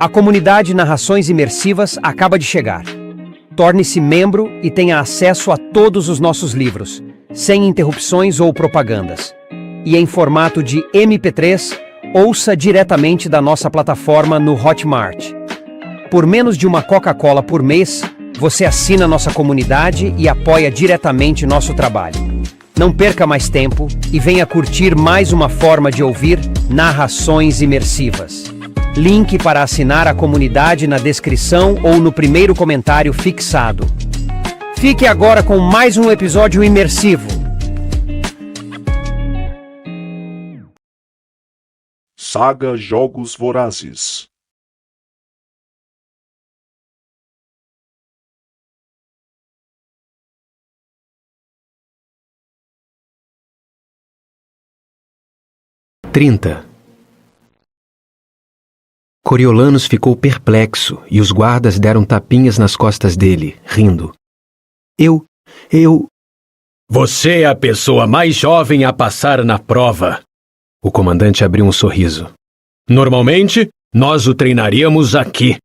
A comunidade Narrações Imersivas acaba de chegar. Torne-se membro e tenha acesso a todos os nossos livros, sem interrupções ou propagandas. E em formato de MP3, ouça diretamente da nossa plataforma no Hotmart. Por menos de uma Coca-Cola por mês, você assina nossa comunidade e apoia diretamente nosso trabalho. Não perca mais tempo e venha curtir mais uma forma de ouvir Narrações Imersivas. Link para assinar a comunidade na descrição ou no primeiro comentário fixado. Fique agora com mais um episódio imersivo. Saga Jogos Vorazes. Coriolanus ficou perplexo e os guardas deram tapinhas nas costas dele, rindo. Eu... Você é a pessoa mais jovem a passar na prova. O comandante abriu um sorriso. Normalmente, nós o treinaríamos aqui,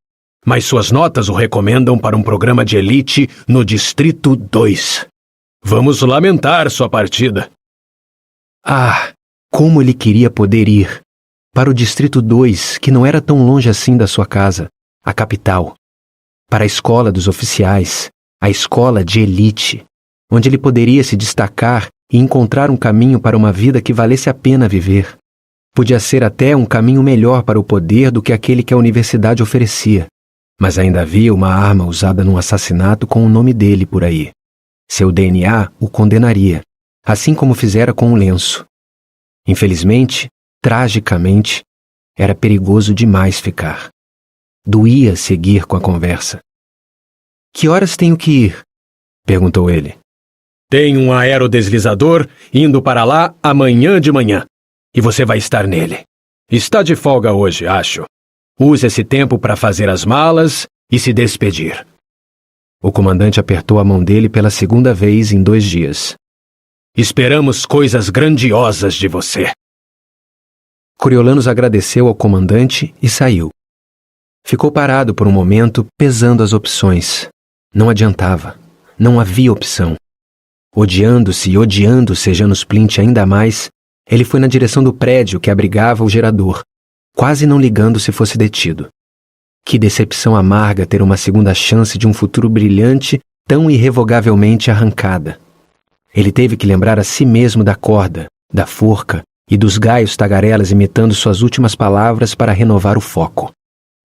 mas suas notas o recomendam para um programa de elite no Distrito 2. Vamos lamentar sua partida. Ah, como ele queria poder ir para o Distrito 2, que não era tão longe assim da sua casa, a capital. Para a escola dos oficiais, a escola de elite, onde ele poderia se destacar e encontrar um caminho para uma vida que valesse a pena viver. Podia ser até um caminho melhor para o poder do que aquele que a universidade oferecia, mas ainda havia uma arma usada num assassinato com o nome dele por aí. Seu DNA o condenaria, assim como fizera com o lenço. Infelizmente, tragicamente, era perigoso demais ficar. Doía seguir com a conversa. Que horas tenho que ir? Perguntou ele. Tem um aerodeslizador indo para lá amanhã de manhã, e você vai estar nele. Está de folga hoje, acho. Use esse tempo para fazer as malas e se despedir. O comandante apertou a mão dele pela segunda vez em 2 dias. Esperamos coisas grandiosas de você. Coriolanus agradeceu ao comandante e saiu. Ficou parado por um momento, pesando as opções. Não adiantava. Não havia opção. Odiando-se e odiando Sejanus Plint ainda mais, ele foi na direção do prédio que abrigava o gerador, quase não ligando se fosse detido. Que decepção amarga ter uma segunda chance de um futuro brilhante tão irrevogavelmente arrancada. Ele teve que lembrar a si mesmo da corda, da forca e dos gaios tagarelas imitando suas últimas palavras para renovar o foco.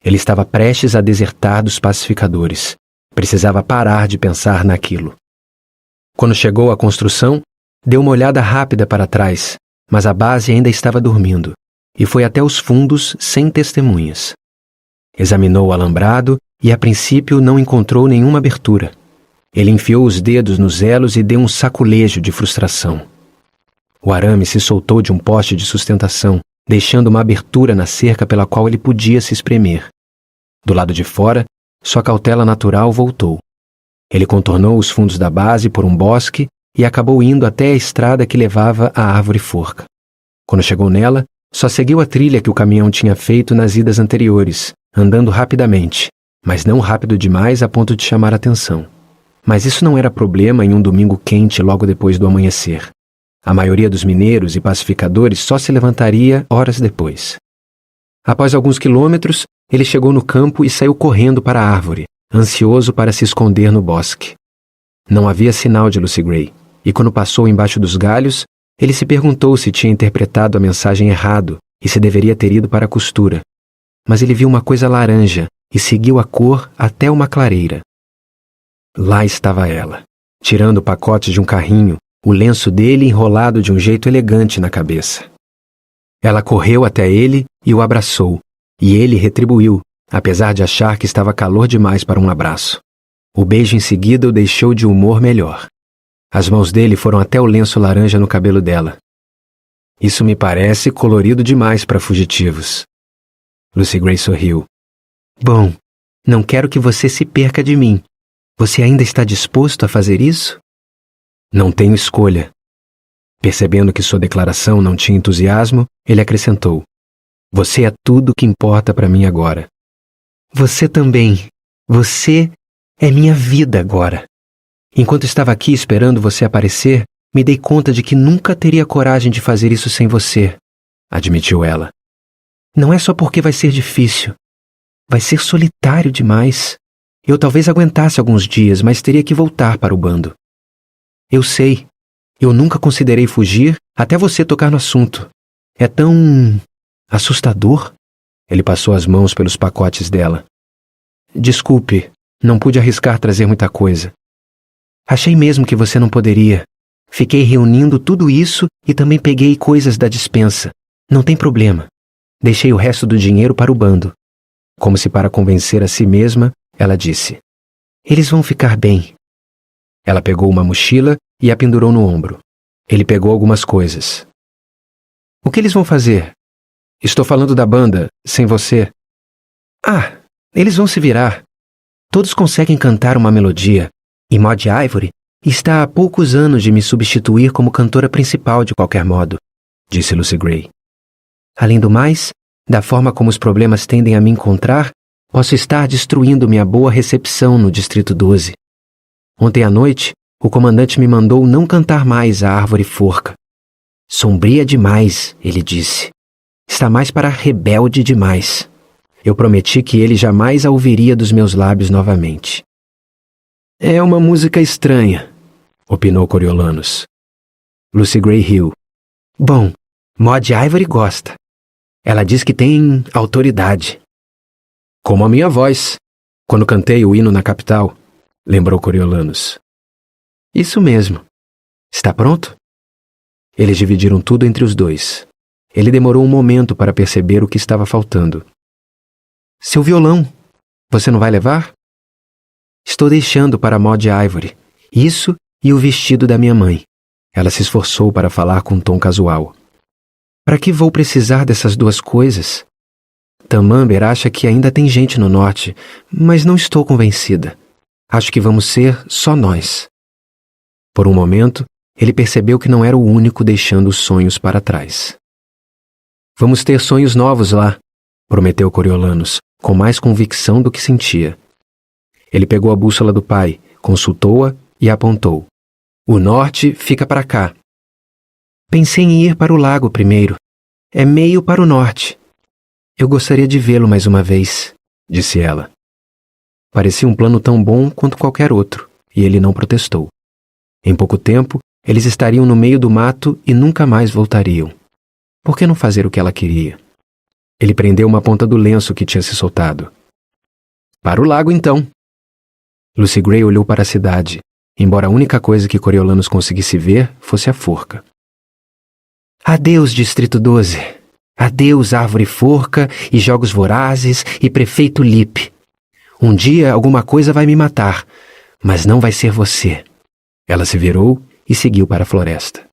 Ele estava prestes a desertar dos pacificadores. Precisava parar de pensar naquilo. Quando chegou à construção, deu uma olhada rápida para trás, mas a base ainda estava dormindo, e foi até os fundos sem testemunhas. Examinou o alambrado e, a princípio, não encontrou nenhuma abertura. Ele enfiou os dedos nos elos e deu um saculejo de frustração. O arame se soltou de um poste de sustentação, deixando uma abertura na cerca pela qual ele podia se espremer. Do lado de fora, sua cautela natural voltou. Ele contornou os fundos da base por um bosque e acabou indo até a estrada que levava à árvore forca. Quando chegou nela, só seguiu a trilha que o caminhão tinha feito nas idas anteriores, andando rapidamente, mas não rápido demais a ponto de chamar atenção. Mas isso não era problema em um domingo quente logo depois do amanhecer. A maioria dos mineiros e pacificadores só se levantaria horas depois. Após alguns quilômetros, ele chegou no campo e saiu correndo para a árvore, ansioso para se esconder no bosque. Não havia sinal de Lucy Gray, e quando passou embaixo dos galhos, ele se perguntou se tinha interpretado a mensagem errado e se deveria ter ido para a costura. Mas ele viu uma coisa laranja e seguiu a cor até uma clareira. Lá estava ela, tirando o pacote de um carrinho, o lenço dele enrolado de um jeito elegante na cabeça. Ela correu até ele e o abraçou, e ele retribuiu, apesar de achar que estava calor demais para um abraço. O beijo em seguida o deixou de humor melhor. As mãos dele foram até o lenço laranja no cabelo dela. Isso me parece colorido demais para fugitivos. Lucy Gray sorriu. Bom, não quero que você se perca de mim. Você ainda está disposto a fazer isso? Não tenho escolha. Percebendo que sua declaração não tinha entusiasmo, ele acrescentou: Você é tudo que importa para mim agora. Você também. Você é minha vida agora. Enquanto estava aqui esperando você aparecer, me dei conta de que nunca teria coragem de fazer isso sem você, admitiu ela. Não é só porque vai ser difícil. Vai ser solitário demais. Eu talvez aguentasse alguns dias, mas teria que voltar para o bando. Eu sei. Eu nunca considerei fugir até você tocar no assunto. É tão assustador. Ele passou as mãos pelos pacotes dela. Desculpe, não pude arriscar trazer muita coisa. Achei mesmo que você não poderia. Fiquei reunindo tudo isso e também peguei coisas da despensa. Não tem problema. Deixei o resto do dinheiro para o bando. Como se para convencer a si mesma, ela disse: Eles vão ficar bem. Ela pegou uma mochila e a pendurou no ombro. Ele pegou algumas coisas. O que eles vão fazer? Estou falando da banda, sem você. Ah, eles vão se virar. Todos conseguem cantar uma melodia, e Maud Ivory está há poucos anos de me substituir como cantora principal de qualquer modo, disse Lucy Gray. Além do mais, da forma como os problemas tendem a me encontrar, posso estar destruindo minha boa recepção no Distrito 12. Ontem à noite, o comandante me mandou não cantar mais a Árvore Forca. Sombria demais, ele disse. Está mais para rebelde demais. Eu prometi que ele jamais a ouviria dos meus lábios novamente. É uma música estranha, opinou Coriolanus. Lucy Gray riu. Bom, Maud Ivory gosta. Ela diz que tem autoridade. Como a minha voz, quando cantei o hino na capital, lembrou Coriolanus. Isso mesmo. Está pronto? Eles dividiram tudo entre os dois. Ele demorou um momento para perceber o que estava faltando. Seu violão, você não vai levar? Estou deixando para Maud Ivory. Isso e o vestido da minha mãe. Ela se esforçou para falar com um tom casual. Para que vou precisar dessas duas coisas? Tamamber acha que ainda tem gente no norte, mas não estou convencida. Acho que vamos ser só nós. Por um momento, ele percebeu que não era o único deixando os sonhos para trás. Vamos ter sonhos novos lá, prometeu Coriolanus, com mais convicção do que sentia. Ele pegou a bússola do pai, consultou-a e apontou. O norte fica para cá. Pensei em ir para o lago primeiro. É meio para o norte. Eu gostaria de vê-lo mais uma vez, disse ela. Parecia um plano tão bom quanto qualquer outro, e ele não protestou. Em pouco tempo, eles estariam no meio do mato e nunca mais voltariam. Por que não fazer o que ela queria? Ele prendeu uma ponta do lenço que tinha se soltado. Para o lago, então. Lucy Gray olhou para a cidade, embora a única coisa que Coriolanus conseguisse ver fosse a forca. Adeus, Distrito 12. Adeus, Árvore Forca e Jogos Vorazes e Prefeito Lip. Um dia alguma coisa vai me matar, mas não vai ser você. Ela se virou e seguiu para a floresta.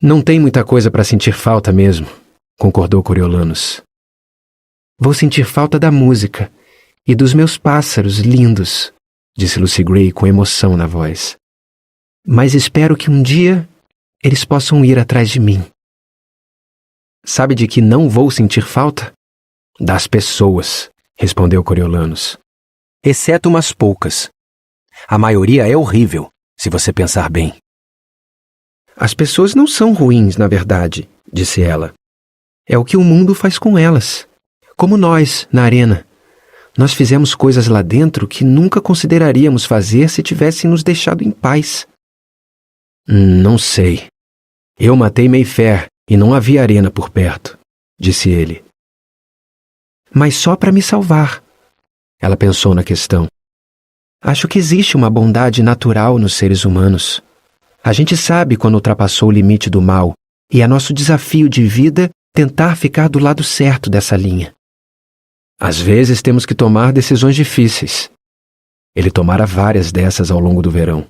Não tem muita coisa para sentir falta mesmo, concordou Coriolanus. Vou sentir falta da música e dos meus pássaros lindos, disse Lucy Gray com emoção na voz. Mas espero que um dia eles possam ir atrás de mim. Sabe de que não vou sentir falta? Das pessoas, respondeu Coriolanus. Exceto umas poucas. A maioria é horrível, se você pensar bem. As pessoas não são ruins, na verdade, disse ela. É o que o mundo faz com elas. Como nós, na arena. Nós fizemos coisas lá dentro que nunca consideraríamos fazer se tivessem nos deixado em paz. Não sei. Eu matei Mayfair e não havia arena por perto, disse ele. Mas só para me salvar. Ela pensou na questão. Acho que existe uma bondade natural nos seres humanos. A gente sabe quando ultrapassou o limite do mal, e é nosso desafio de vida tentar ficar do lado certo dessa linha. Às vezes temos que tomar decisões difíceis. Ele tomara várias dessas ao longo do verão.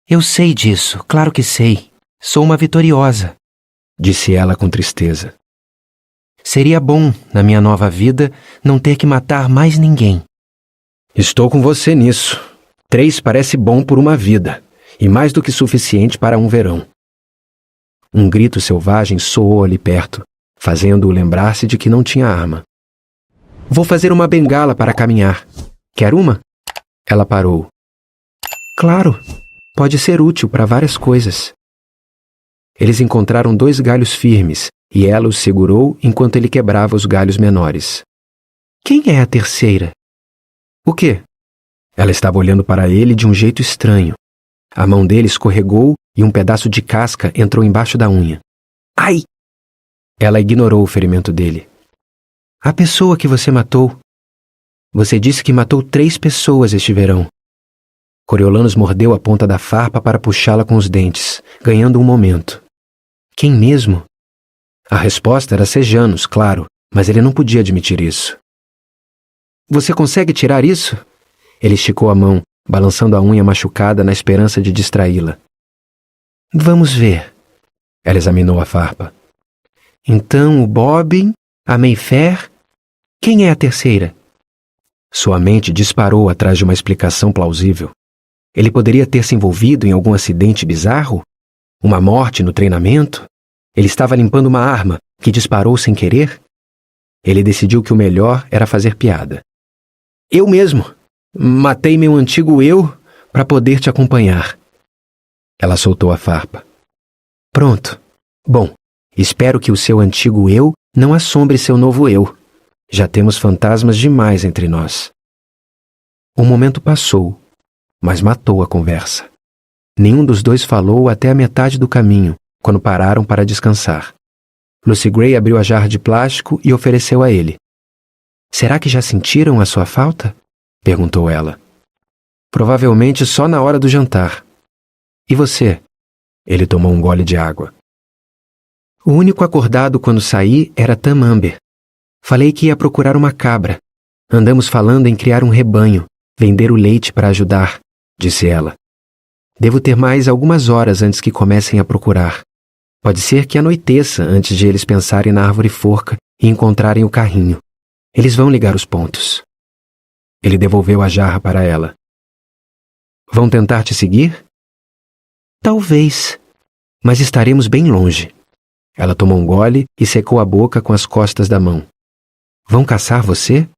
Eu sei disso, claro que sei. Sou uma vitoriosa, disse ela com tristeza. Seria bom, na minha nova vida, não ter que matar mais ninguém. Estou com você nisso. 3 parece bom por uma vida, e mais do que suficiente para um verão. Um grito selvagem soou ali perto, fazendo-o lembrar-se de que não tinha arma. Vou fazer uma bengala para caminhar. Quer uma? Ela parou. Claro, pode ser útil para várias coisas. Eles encontraram 2 galhos firmes e ela os segurou enquanto ele quebrava os galhos menores. Quem é a terceira? O quê? Ela estava olhando para ele de um jeito estranho. A mão dele escorregou e um pedaço de casca entrou embaixo da unha. Ai! Ela ignorou o ferimento dele. A pessoa que você matou. Você disse que matou 3 pessoas este verão. Coriolanus mordeu a ponta da farpa para puxá-la com os dentes, ganhando um momento. Quem mesmo? A resposta era Sejanus, claro, mas ele não podia admitir isso. Você consegue tirar isso? Ele esticou a mão, balançando a unha machucada na esperança de distraí-la. Vamos ver. Ela examinou a farpa. Então o Bobbin, a Mayfair... Quem é a terceira? Sua mente disparou atrás de uma explicação plausível. Ele poderia ter se envolvido em algum acidente bizarro? Uma morte no treinamento? Ele estava limpando uma arma que disparou sem querer? Ele decidiu que o melhor era fazer piada. Eu mesmo! Matei meu antigo eu para poder te acompanhar. Ela soltou a farpa. Pronto. Bom, espero que o seu antigo eu não assombre seu novo eu. Já temos fantasmas demais entre nós. O momento passou, mas matou a conversa. Nenhum dos dois falou até a metade do caminho, quando pararam para descansar. Lucy Gray abriu a jarra de plástico e ofereceu a ele. Será que já sentiram a sua falta? Perguntou ela. Provavelmente só na hora do jantar. E você? Ele tomou um gole de água. O único acordado quando saí era Tam Amber. Falei que ia procurar uma cabra. Andamos falando em criar um rebanho, vender o leite para ajudar, disse ela. Devo ter mais algumas horas antes que comecem a procurar. Pode ser que anoiteça antes de eles pensarem na árvore forca e encontrarem o carrinho. Eles vão ligar os pontos. Ele devolveu a jarra para ela. Vão tentar te seguir? Talvez, mas estaremos bem longe. Ela tomou um gole e secou a boca com as costas da mão. Vão caçar você?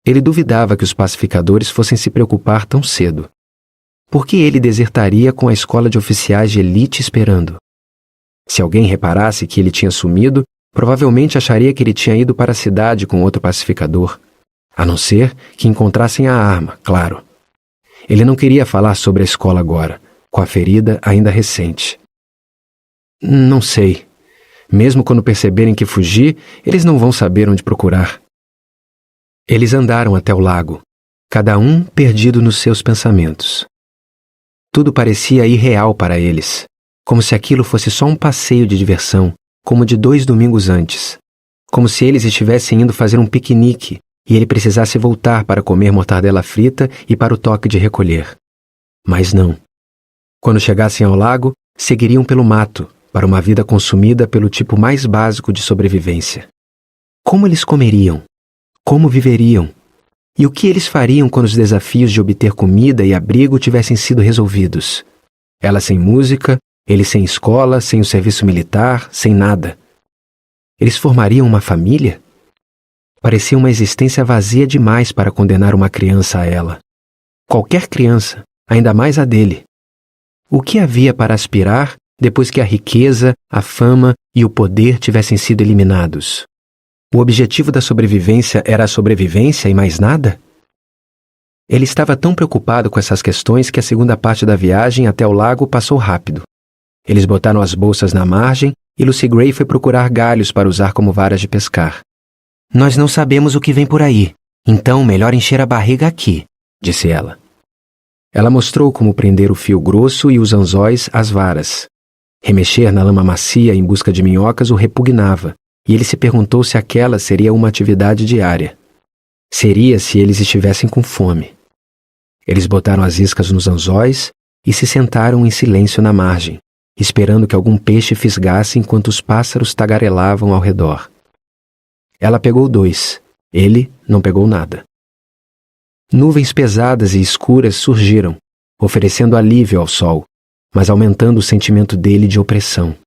Ele duvidava que os pacificadores fossem se preocupar tão cedo. Por que ele desertaria com a escola de oficiais de elite esperando? Se alguém reparasse que ele tinha sumido, provavelmente acharia que ele tinha ido para a cidade com outro pacificador. A não ser que encontrassem a arma, claro. Ele não queria falar sobre a escola agora, com a ferida ainda recente. Não sei. Mesmo quando perceberem que fugi, eles não vão saber onde procurar. Eles andaram até o lago, cada um perdido nos seus pensamentos. Tudo parecia irreal para eles, como se aquilo fosse só um passeio de diversão, como de 2 domingos antes. Como se eles estivessem indo fazer um piquenique e ele precisasse voltar para comer mortadela frita e para o toque de recolher. Mas não. Quando chegassem ao lago, seguiriam pelo mato, para uma vida consumida pelo tipo mais básico de sobrevivência. Como eles comeriam? Como viveriam? E o que eles fariam quando os desafios de obter comida e abrigo tivessem sido resolvidos? Ela sem música, ele sem escola, sem o serviço militar, sem nada. Eles formariam uma família? Parecia uma existência vazia demais para condenar uma criança a ela. Qualquer criança, ainda mais a dele. O que havia para aspirar depois que a riqueza, a fama e o poder tivessem sido eliminados? O objetivo da sobrevivência era a sobrevivência e mais nada? Ele estava tão preocupado com essas questões que a segunda parte da viagem até o lago passou rápido. Eles botaram as bolsas na margem e Lucy Gray foi procurar galhos para usar como varas de pescar. Nós não sabemos o que vem por aí, então melhor encher a barriga aqui, disse ela. Ela mostrou como prender o fio grosso e os anzóis às varas. Remexer na lama macia em busca de minhocas o repugnava, e ele se perguntou se aquela seria uma atividade diária. Seria se eles estivessem com fome. Eles botaram as iscas nos anzóis e se sentaram em silêncio na margem, esperando que algum peixe fisgasse enquanto os pássaros tagarelavam ao redor. Ela pegou 2, ele não pegou nada. Nuvens pesadas e escuras surgiram, oferecendo alívio ao sol, mas aumentando o sentimento dele de opressão.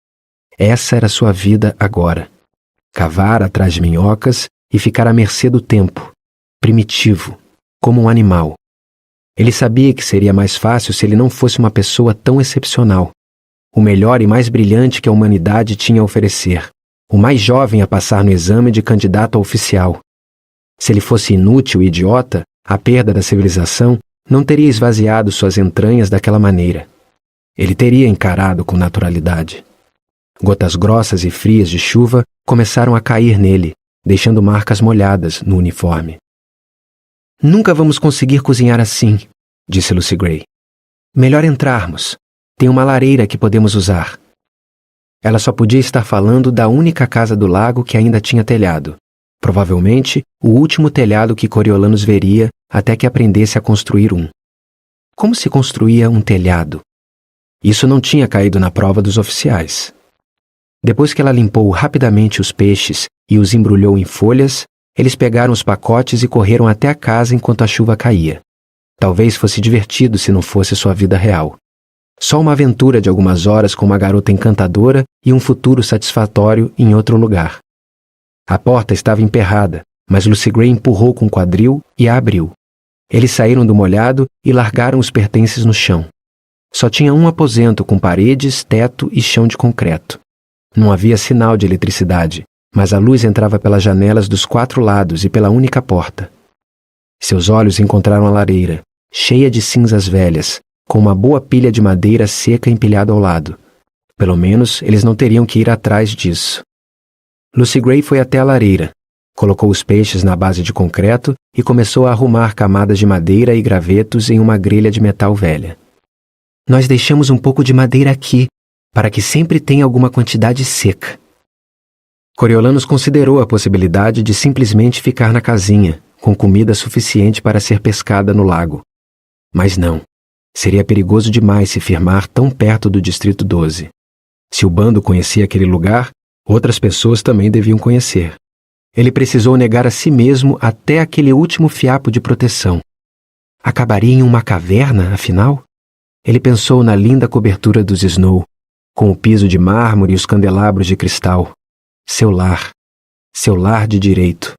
Essa era sua vida agora. Cavar atrás de minhocas e ficar à mercê do tempo, primitivo, como um animal. Ele sabia que seria mais fácil se ele não fosse uma pessoa tão excepcional, o melhor e mais brilhante que a humanidade tinha a oferecer, o mais jovem a passar no exame de candidato a oficial. Se ele fosse inútil e idiota, a perda da civilização não teria esvaziado suas entranhas daquela maneira. Ele teria encarado com naturalidade. Gotas grossas e frias de chuva começaram a cair nele, deixando marcas molhadas no uniforme. Nunca vamos conseguir cozinhar assim, disse Lucy Gray. Melhor entrarmos. Tem uma lareira que podemos usar. Ela só podia estar falando da única casa do lago que ainda tinha telhado. Provavelmente, o último telhado que Coriolanos veria até que aprendesse a construir um. Como se construía um telhado? Isso não tinha caído na prova dos oficiais. Depois que ela limpou rapidamente os peixes e os embrulhou em folhas, eles pegaram os pacotes e correram até a casa enquanto a chuva caía. Talvez fosse divertido se não fosse sua vida real. Só uma aventura de algumas horas com uma garota encantadora e um futuro satisfatório em outro lugar. A porta estava emperrada, mas Lucy Gray empurrou com o quadril e a abriu. Eles saíram do molhado e largaram os pertences no chão. Só tinha um aposento com paredes, teto e chão de concreto. Não havia sinal de eletricidade, mas a luz entrava pelas janelas dos 4 lados e pela única porta. Seus olhos encontraram a lareira, cheia de cinzas velhas, com uma boa pilha de madeira seca empilhada ao lado. Pelo menos, eles não teriam que ir atrás disso. Lucy Gray foi até a lareira, colocou os peixes na base de concreto e começou a arrumar camadas de madeira e gravetos em uma grelha de metal velha. Nós deixamos um pouco de madeira aqui, para que sempre tenha alguma quantidade seca. Coriolanos considerou a possibilidade de simplesmente ficar na casinha, com comida suficiente para ser pescada no lago. Mas não. Seria perigoso demais se firmar tão perto do Distrito 12. Se o bando conhecia aquele lugar, outras pessoas também deviam conhecer. Ele precisou negar a si mesmo até aquele último fiapo de proteção. Acabaria em uma caverna, afinal? Ele pensou na linda cobertura dos Snow, com o piso de mármore e os candelabros de cristal. Seu lar de direito.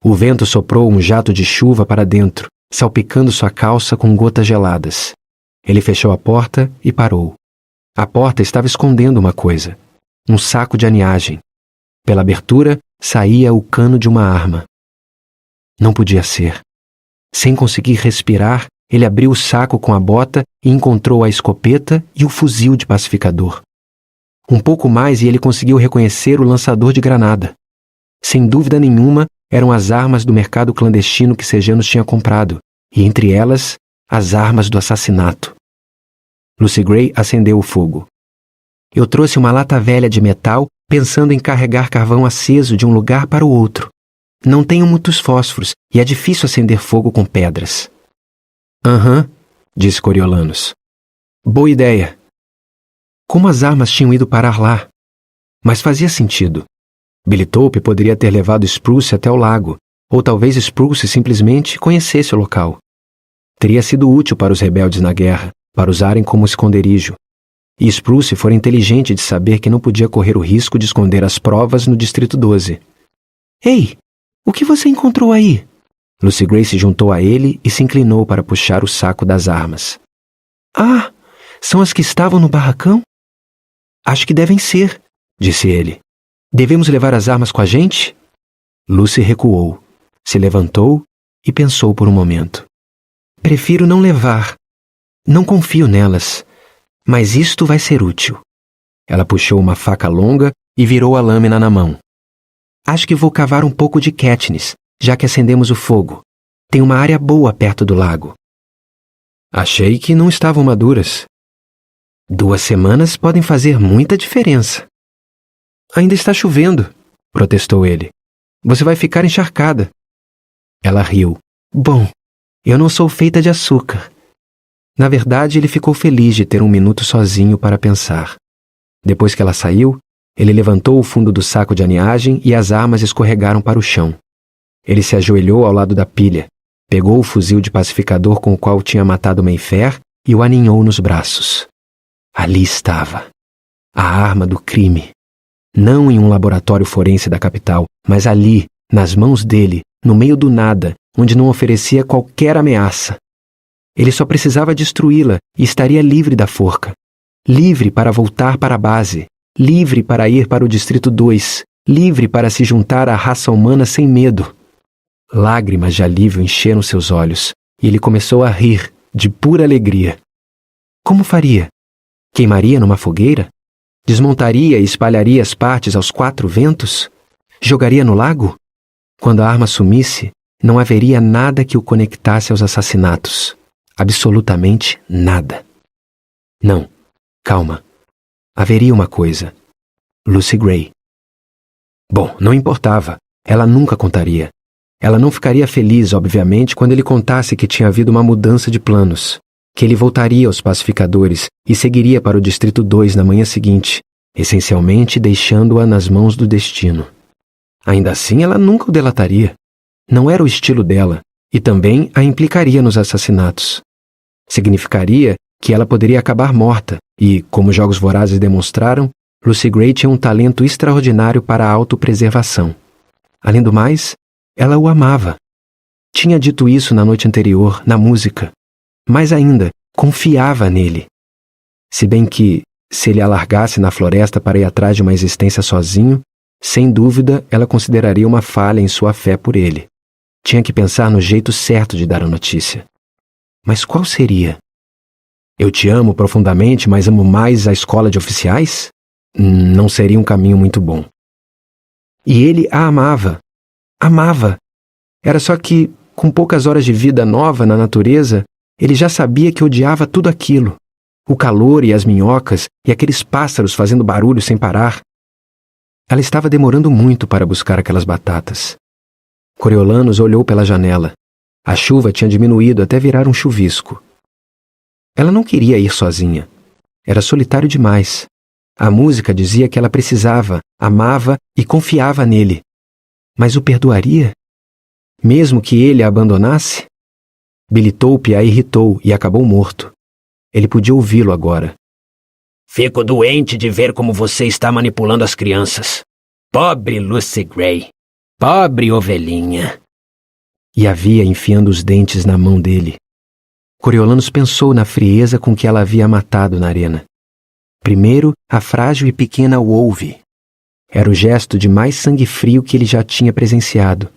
O vento soprou um jato de chuva para dentro, salpicando sua calça com gotas geladas. Ele fechou a porta e parou. A porta estava escondendo uma coisa. Um saco de aniagem. Pela abertura, saía o cano de uma arma. Não podia ser. Sem conseguir respirar, ele abriu o saco com a bota e encontrou a escopeta e o fuzil de pacificador. Um pouco mais e ele conseguiu reconhecer o lançador de granada. Sem dúvida nenhuma, eram as armas do mercado clandestino que Sejanos tinha comprado, e entre elas, as armas do assassinato. Lucy Gray acendeu o fogo. Eu trouxe uma lata velha de metal, pensando em carregar carvão aceso de um lugar para o outro. Não tenho muitos fósforos, e é difícil acender fogo com pedras. Aham, disse Coriolanos. Boa ideia. Como as armas tinham ido parar lá? Mas fazia sentido. Billy Tope poderia ter levado Spruce até o lago, ou talvez Spruce simplesmente conhecesse o local. Teria sido útil para os rebeldes na guerra, para usarem como esconderijo. E Spruce fora inteligente de saber que não podia correr o risco de esconder as provas no Distrito 12. Ei, o que você encontrou aí? Lucy Gray se juntou a ele e se inclinou para puxar o saco das armas. Ah, são as que estavam no barracão? Acho que devem ser, disse ele. Devemos levar as armas com a gente? Lucy recuou, se levantou e pensou por um momento. Prefiro não levar. Não confio nelas, mas isto vai ser útil. Ela puxou uma faca longa e virou a lâmina na mão. Acho que vou cavar um pouco de Katniss, já que acendemos o fogo. Tem uma área boa perto do lago. Achei que não estavam maduras. 2 semanas podem fazer muita diferença. Ainda está chovendo, protestou ele. Você vai ficar encharcada. Ela riu. Bom, eu não sou feita de açúcar. Na verdade, ele ficou feliz de ter um minuto sozinho para pensar. Depois que ela saiu, ele levantou o fundo do saco de aniagem e as armas escorregaram para o chão. Ele se ajoelhou ao lado da pilha, pegou o fuzil de pacificador com o qual tinha matado Mayfair e o aninhou nos braços. Ali estava. A arma do crime. Não em um laboratório forense da capital, mas ali, nas mãos dele, no meio do nada, onde não oferecia qualquer ameaça. Ele só precisava destruí-la e estaria livre da forca. Livre para voltar para a base. Livre para ir para o Distrito 2. Livre para se juntar à raça humana sem medo. Lágrimas de alívio encheram seus olhos e ele começou a rir, de pura alegria. Como faria? Queimaria numa fogueira? Desmontaria e espalharia as partes aos 4 ventos? Jogaria no lago? Quando a arma sumisse, não haveria nada que o conectasse aos assassinatos. Absolutamente nada. Não, calma. Haveria uma coisa. Lucy Gray. Bom, não importava. Ela nunca contaria. Ela não ficaria feliz, obviamente, quando ele contasse que tinha havido uma mudança de planos, que ele voltaria aos pacificadores e seguiria para o Distrito 2 na manhã seguinte, essencialmente deixando-a nas mãos do destino. Ainda assim, ela nunca o delataria. Não era o estilo dela, e também a implicaria nos assassinatos. Significaria que ela poderia acabar morta, e, como Jogos Vorazes demonstraram, Lucy Gray tinha um talento extraordinário para a autopreservação. Além do mais, ela o amava. Tinha dito isso na noite anterior, na música. Mais ainda, confiava nele. Se bem que, se ele a largasse na floresta para ir atrás de uma existência sozinho, sem dúvida ela consideraria uma falha em sua fé por ele. Tinha que pensar no jeito certo de dar a notícia. Mas qual seria? Eu te amo profundamente, mas amo mais a escola de oficiais? Não seria um caminho muito bom. E ele a amava. Amava. Era só que, com poucas horas de vida nova na natureza, ele já sabia que odiava tudo aquilo. O calor e as minhocas e aqueles pássaros fazendo barulho sem parar. Ela estava demorando muito para buscar aquelas batatas. Coriolanus olhou pela janela. A chuva tinha diminuído até virar um chuvisco. Ela não queria ir sozinha. Era solitário demais. A música dizia que ela precisava, amava e confiava nele. Mas o perdoaria? Mesmo que ele a abandonasse? Billy Tope a irritou e acabou morto. Ele podia ouvi-lo agora. Fico doente de ver como você está manipulando as crianças. Pobre Lucy Gray. Pobre ovelhinha. E havia enfiando os dentes na mão dele. Coriolanus pensou na frieza com que ela havia matado na arena. Primeiro, a frágil e pequena Wolve. Era o gesto de mais sangue frio que ele já tinha presenciado.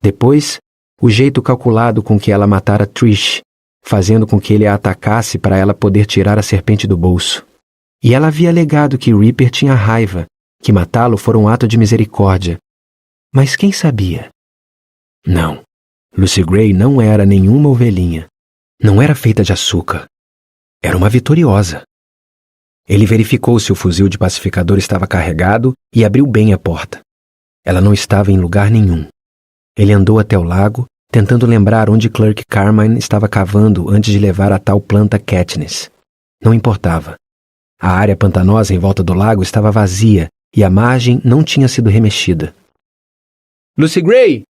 Depois, o jeito calculado com que ela matara Trish, fazendo com que ele a atacasse para ela poder tirar a serpente do bolso. E ela havia alegado que Reaper tinha raiva, que matá-lo fora um ato de misericórdia. Mas quem sabia? Não, Lucy Gray não era nenhuma ovelhinha. Não era feita de açúcar. Era uma vitoriosa. Ele verificou se o fuzil de pacificador estava carregado e abriu bem a porta. Ela não estava em lugar nenhum. Ele andou até o lago, tentando lembrar onde Clerk Carmine estava cavando antes de levar a tal planta Katniss. Não importava. A área pantanosa em volta do lago estava vazia e a margem não tinha sido remexida. Lucy Gray!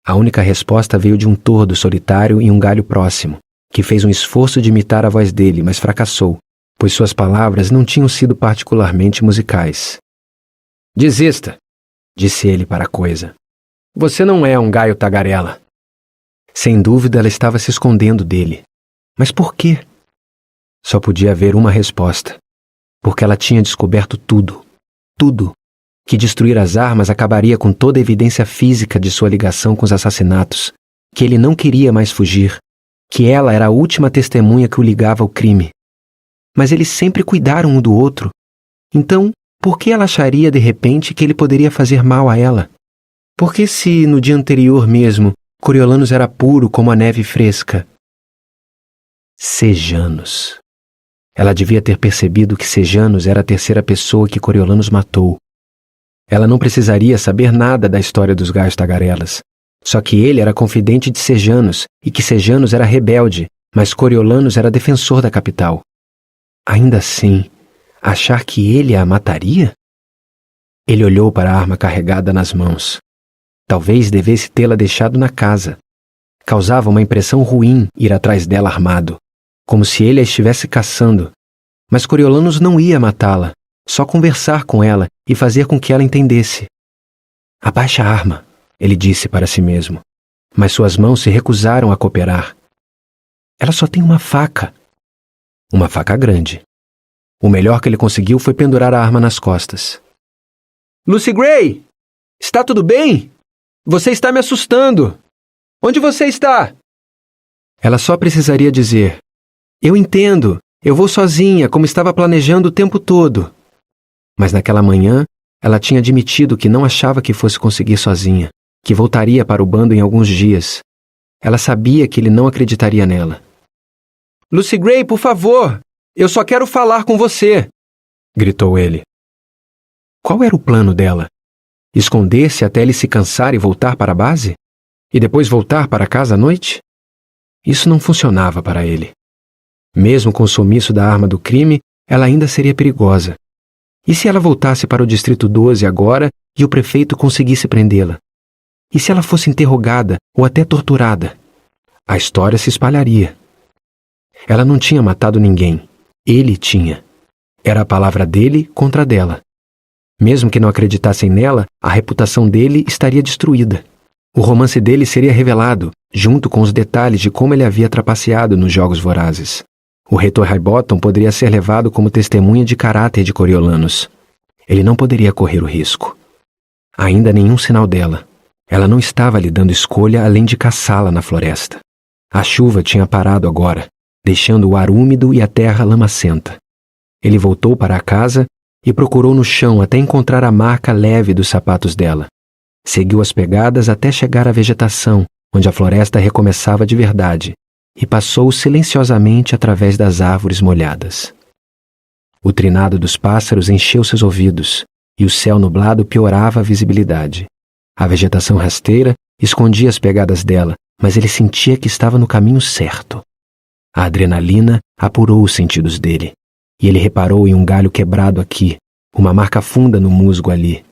A única resposta veio de um tordo solitário em um galho próximo, que fez um esforço de imitar a voz dele, mas fracassou, pois suas palavras não tinham sido particularmente musicais. Desista, disse ele para a coisa. Você não é um gaio tagarela. Sem dúvida ela estava se escondendo dele. Mas por quê? Só podia haver uma resposta. Porque ela tinha descoberto tudo. Tudo. Que destruir as armas acabaria com toda a evidência física de sua ligação com os assassinatos. Que ele não queria mais fugir. Que ela era a última testemunha que o ligava ao crime. Mas eles sempre cuidaram um do outro. Então, por que ela acharia de repente que ele poderia fazer mal a ela? Porque se, no dia anterior mesmo, Coriolanus era puro como a neve fresca? Sejanus. Ela devia ter percebido que Sejanus era a terceira pessoa que Coriolanus matou. Ela não precisaria saber nada da história dos gaios tagarelas. Só que ele era confidente de Sejanus e que Sejanus era rebelde, mas Coriolanus era defensor da capital. Ainda assim, achar que ele a mataria? Ele olhou para a arma carregada nas mãos. Talvez devesse tê-la deixado na casa. Causava uma impressão ruim ir atrás dela armado, como se ele a estivesse caçando. Mas Coriolanus não ia matá-la, só conversar com ela e fazer com que ela entendesse. Abaixa a arma, ele disse para si mesmo. Mas suas mãos se recusaram a cooperar. Ela só tem uma faca. Uma faca grande. O melhor que ele conseguiu foi pendurar a arma nas costas. Lucy Gray! Está tudo bem? Você está me assustando. Onde você está? Ela só precisaria dizer: eu entendo, eu vou sozinha, como estava planejando o tempo todo. Mas naquela manhã, ela tinha admitido que não achava que fosse conseguir sozinha, que voltaria para o bando em alguns dias. Ela sabia que ele não acreditaria nela. Lucy Gray, por favor, eu só quero falar com você, gritou ele. Qual era o plano dela? Esconder-se até ele se cansar e voltar para a base? E depois voltar para casa à noite? Isso não funcionava para ele. Mesmo com o sumiço da arma do crime, ela ainda seria perigosa. E se ela voltasse para o Distrito 12 agora e o prefeito conseguisse prendê-la? E se ela fosse interrogada ou até torturada? A história se espalharia. Ela não tinha matado ninguém. Ele tinha. Era a palavra dele contra a dela. Mesmo que não acreditassem nela, a reputação dele estaria destruída. O romance dele seria revelado, junto com os detalhes de como ele havia trapaceado nos Jogos Vorazes. O reitor Highbottom poderia ser levado como testemunha de caráter de Coriolanos. Ele não poderia correr o risco. Ainda nenhum sinal dela. Ela não estava lhe dando escolha além de caçá-la na floresta. A chuva tinha parado agora, deixando o ar úmido e a terra lamacenta. Ele voltou para a casa e procurou no chão até encontrar a marca leve dos sapatos dela. Seguiu as pegadas até chegar à vegetação, onde a floresta recomeçava de verdade, e passou silenciosamente através das árvores molhadas. O trinado dos pássaros encheu seus ouvidos, e o céu nublado piorava a visibilidade. A vegetação rasteira escondia as pegadas dela, mas ele sentia que estava no caminho certo. A adrenalina apurou os sentidos dele, e ele reparou em um galho quebrado aqui, uma marca funda no musgo ali.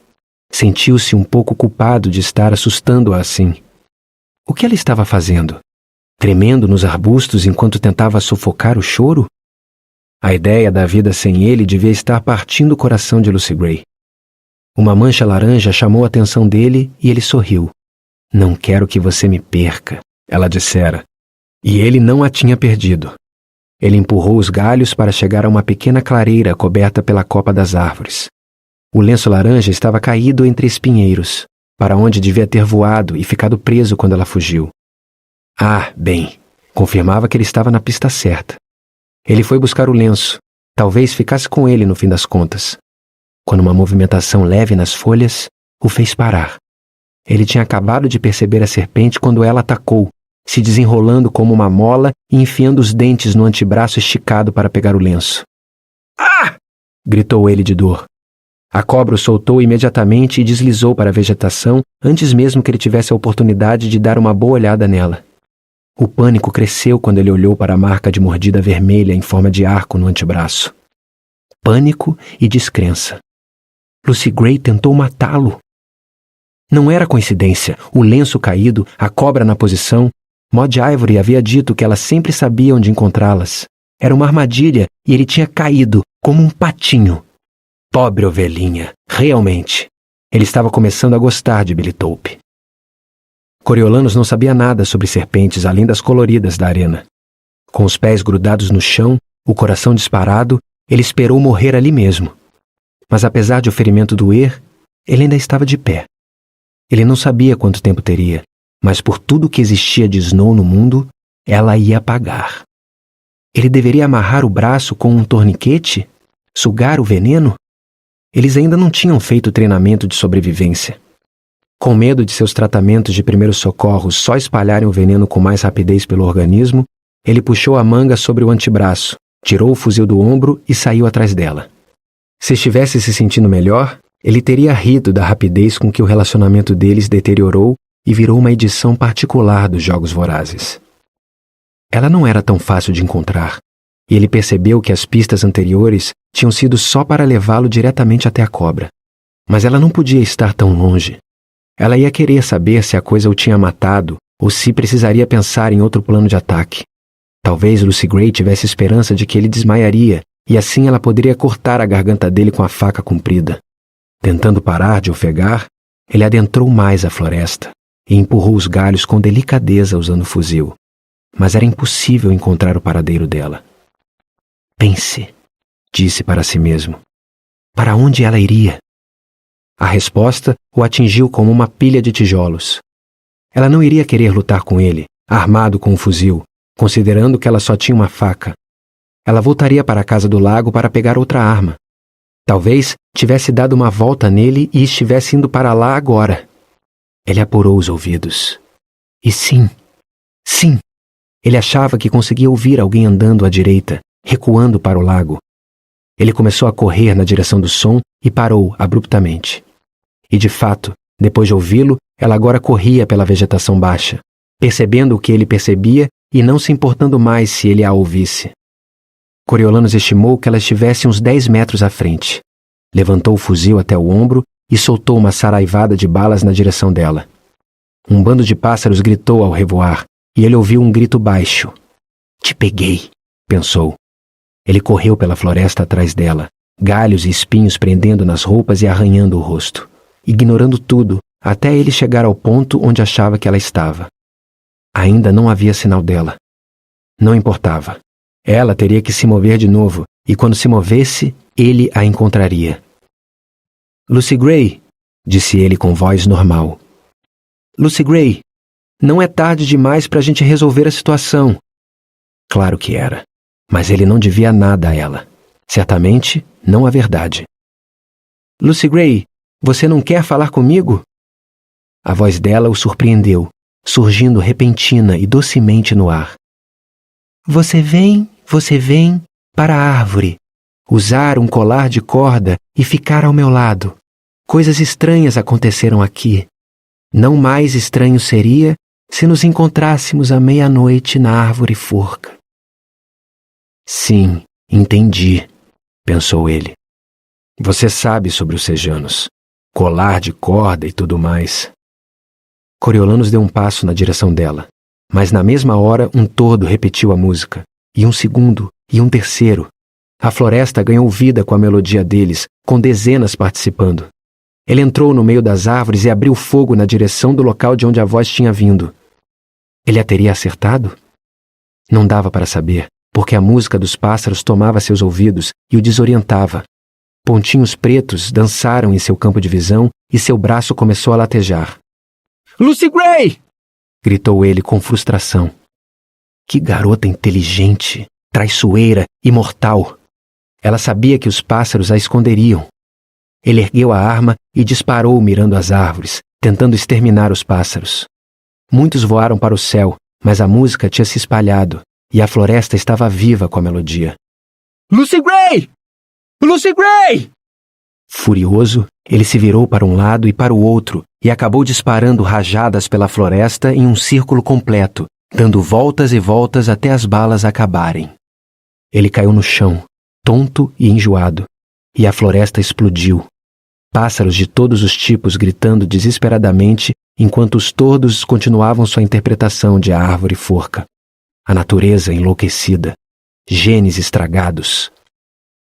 Sentiu-se um pouco culpado de estar assustando-a assim. O que ela estava fazendo? Tremendo nos arbustos enquanto tentava sufocar o choro? A ideia da vida sem ele devia estar partindo o coração de Lucy Gray. Uma mancha laranja chamou a atenção dele e ele sorriu. Não quero que você me perca, ela dissera. E ele não a tinha perdido. Ele empurrou os galhos para chegar a uma pequena clareira coberta pela copa das árvores. O lenço laranja estava caído entre espinheiros, para onde devia ter voado e ficado preso quando ela fugiu. Ah, bem, confirmava que ele estava na pista certa. Ele foi buscar o lenço, talvez ficasse com ele no fim das contas. Quando uma movimentação leve nas folhas o fez parar. Ele tinha acabado de perceber a serpente quando ela atacou, se desenrolando como uma mola e enfiando os dentes no antebraço esticado para pegar o lenço. Ah! Gritou ele de dor. A cobra o soltou imediatamente e deslizou para a vegetação antes mesmo que ele tivesse a oportunidade de dar uma boa olhada nela. O pânico cresceu quando ele olhou para a marca de mordida vermelha em forma de arco no antebraço. Pânico e descrença. Lucy Gray tentou matá-lo. Não era coincidência, o lenço caído, a cobra na posição. Maud Ivory havia dito que ela sempre sabia onde encontrá-las. Era uma armadilha e ele tinha caído, como um patinho. Pobre ovelhinha, realmente. Ele estava começando a gostar de Billy Taupe. Coriolanos não sabia nada sobre serpentes além das coloridas da arena. Com os pés grudados no chão, o coração disparado, ele esperou morrer ali mesmo. Mas apesar de o ferimento doer, ele ainda estava de pé. Ele não sabia quanto tempo teria, mas por tudo que existia de Snow no mundo, ela ia pagar. Ele deveria amarrar o braço com um torniquete? Sugar o veneno? Eles ainda não tinham feito treinamento de sobrevivência. Com medo de seus tratamentos de primeiros socorros só espalharem o veneno com mais rapidez pelo organismo, ele puxou a manga sobre o antebraço, tirou o fuzil do ombro e saiu atrás dela. Se estivesse se sentindo melhor, ele teria rido da rapidez com que o relacionamento deles deteriorou e virou uma edição particular dos Jogos Vorazes. Ela não era tão fácil de encontrar, e ele percebeu que as pistas anteriores tinham sido só para levá-lo diretamente até a cobra. Mas ela não podia estar tão longe. Ela ia querer saber se a coisa o tinha matado ou se precisaria pensar em outro plano de ataque. Talvez Lucy Gray tivesse esperança de que ele desmaiaria e assim ela poderia cortar a garganta dele com a faca comprida. Tentando parar de ofegar, ele adentrou mais a floresta e empurrou os galhos com delicadeza usando o fuzil. Mas era impossível encontrar o paradeiro dela. Pense, disse para si mesmo. Para onde ela iria? A resposta o atingiu como uma pilha de tijolos. Ela não iria querer lutar com ele, armado com um fuzil, considerando que ela só tinha uma faca. Ela voltaria para a casa do lago para pegar outra arma. Talvez tivesse dado uma volta nele e estivesse indo para lá agora. Ele apurou os ouvidos. E sim, ele achava que conseguia ouvir alguém andando à direita, recuando para o lago. Ele começou a correr na direção do som e parou abruptamente. E de fato, depois de ouvi-lo, ela agora corria pela vegetação baixa, percebendo o que ele percebia e não se importando mais se ele a ouvisse. Coriolanus estimou que ela estivesse uns 10 metros à frente. Levantou o fuzil até o ombro e soltou uma saraivada de balas na direção dela. Um bando de pássaros gritou ao revoar, e ele ouviu um grito baixo. Te peguei, pensou. Ele correu pela floresta atrás dela, galhos e espinhos prendendo nas roupas e arranhando o rosto, ignorando tudo, até ele chegar ao ponto onde achava que ela estava. Ainda não havia sinal dela. Não importava. Ela teria que se mover de novo, e quando se movesse, ele a encontraria. Lucy Gray, disse ele com voz normal. Lucy Gray, não é tarde demais para a gente resolver a situação. Claro que era, mas ele não devia nada a ela. Certamente, não a verdade. Lucy Gray, você não quer falar comigo? A voz dela o surpreendeu, surgindo repentina e docemente no ar. Você vem para a árvore, usar um colar de corda e ficar ao meu lado. Coisas estranhas aconteceram aqui. Não mais estranho seria se nos encontrássemos à meia-noite na árvore forca. Sim, entendi, pensou ele. Você sabe sobre os sejanos, colar de corda e tudo mais. Coriolanus deu um passo na direção dela, mas na mesma hora um tordo repetiu a música, e um segundo, e um terceiro. A floresta ganhou vida com a melodia deles, com dezenas participando. Ele entrou no meio das árvores e abriu fogo na direção do local de onde a voz tinha vindo. Ele a teria acertado? Não dava para saber, porque a música dos pássaros tomava seus ouvidos e o desorientava. Pontinhos pretos dançaram em seu campo de visão e seu braço começou a latejar. Lucy Gray! Gritou ele com frustração. Que garota inteligente, traiçoeira e mortal! Ela sabia que os pássaros a esconderiam. Ele ergueu a arma e disparou mirando as árvores, tentando exterminar os pássaros. Muitos voaram para o céu, mas a música tinha se espalhado e a floresta estava viva com a melodia. Lucy Gray! Lucy Gray! Furioso, ele se virou para um lado e para o outro e acabou disparando rajadas pela floresta em um círculo completo, dando voltas e voltas até as balas acabarem. Ele caiu no chão, tonto e enjoado, e a floresta explodiu. Pássaros de todos os tipos gritando desesperadamente enquanto os tordos continuavam sua interpretação de a árvore forca. A natureza enlouquecida, genes estragados,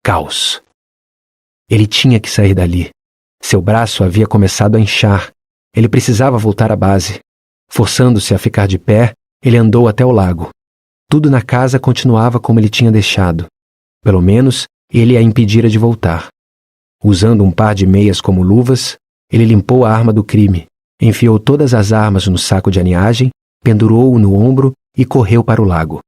caos. Ele tinha que sair dali. Seu braço havia começado a inchar. Ele precisava voltar à base. Forçando-se a ficar de pé, ele andou até o lago. Tudo na casa continuava como ele tinha deixado. Pelo menos, ele a impedira de voltar. Usando um par de meias como luvas, ele limpou a arma do crime, enfiou todas as armas no saco de aninhagem, pendurou-o no ombro e correu para o lago.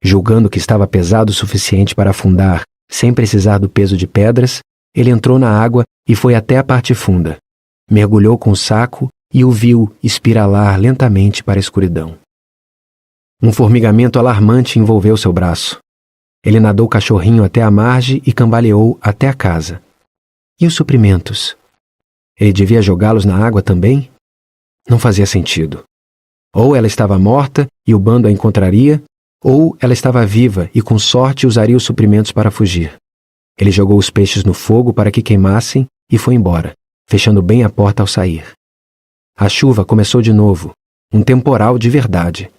Julgando que estava pesado o suficiente para afundar, sem precisar do peso de pedras, ele entrou na água e foi até a parte funda. Mergulhou com o saco e o viu espiralar lentamente para a escuridão. Um formigamento alarmante envolveu seu braço. Ele nadou cachorrinho até a margem e cambaleou até a casa. E os suprimentos? Ele devia jogá-los na água também? Não fazia sentido. Ou ela estava morta e o bando a encontraria, ou ela estava viva e com sorte usaria os suprimentos para fugir. Ele jogou os peixes no fogo para que queimassem e foi embora, fechando bem a porta ao sair. A chuva começou de novo, um temporal de verdade.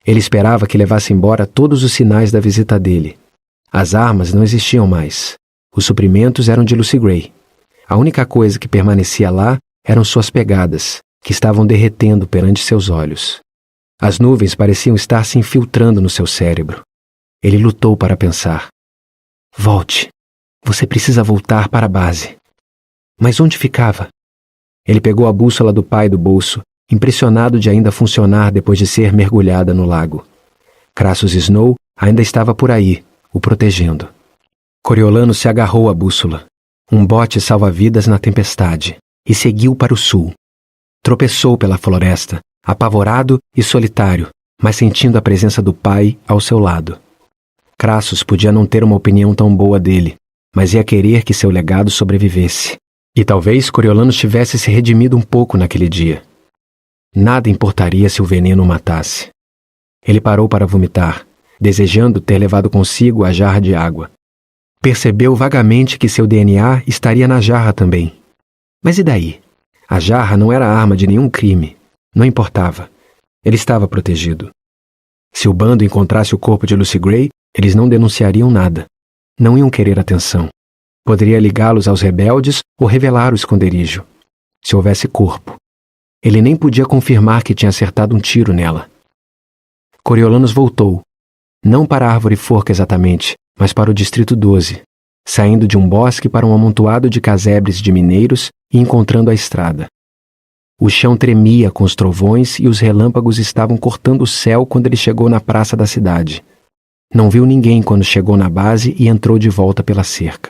Ele esperava que levasse embora todos os sinais da visita dele. As armas não existiam mais. Os suprimentos eram de Lucy Gray. A única coisa que permanecia lá eram suas pegadas, que estavam derretendo perante seus olhos. As nuvens pareciam estar se infiltrando no seu cérebro. Ele lutou para pensar. Volte. Você precisa voltar para a base. Mas onde ficava? Ele pegou a bússola do pai do bolso, impressionado de ainda funcionar depois de ser mergulhada no lago. Crassus Snow ainda estava por aí, o protegendo. Coriolano se agarrou à bússola, um bote salva-vidas na tempestade, e seguiu para o sul. Tropeçou pela floresta, apavorado e solitário, mas sentindo a presença do pai ao seu lado. Crassus podia não ter uma opinião tão boa dele, mas ia querer que seu legado sobrevivesse. E talvez Coriolano tivesse se redimido um pouco naquele dia. Nada importaria se o veneno o matasse. Ele parou para vomitar, desejando ter levado consigo a jarra de água. Percebeu vagamente que seu DNA estaria na jarra também. Mas e daí? A jarra não era arma de nenhum crime. Não importava. Ele estava protegido. Se o bando encontrasse o corpo de Lucy Gray, eles não denunciariam nada. Não iam querer atenção. Poderia ligá-los aos rebeldes ou revelar o esconderijo. Se houvesse corpo. Ele nem podia confirmar que tinha acertado um tiro nela. Coriolanos voltou. Não para a árvore forca exatamente, mas para o Distrito 12, saindo de um bosque para um amontoado de casebres de mineiros e encontrando a estrada. O chão tremia com os trovões e os relâmpagos estavam cortando o céu quando ele chegou na praça da cidade. Não viu ninguém quando chegou na base e entrou de volta pela cerca.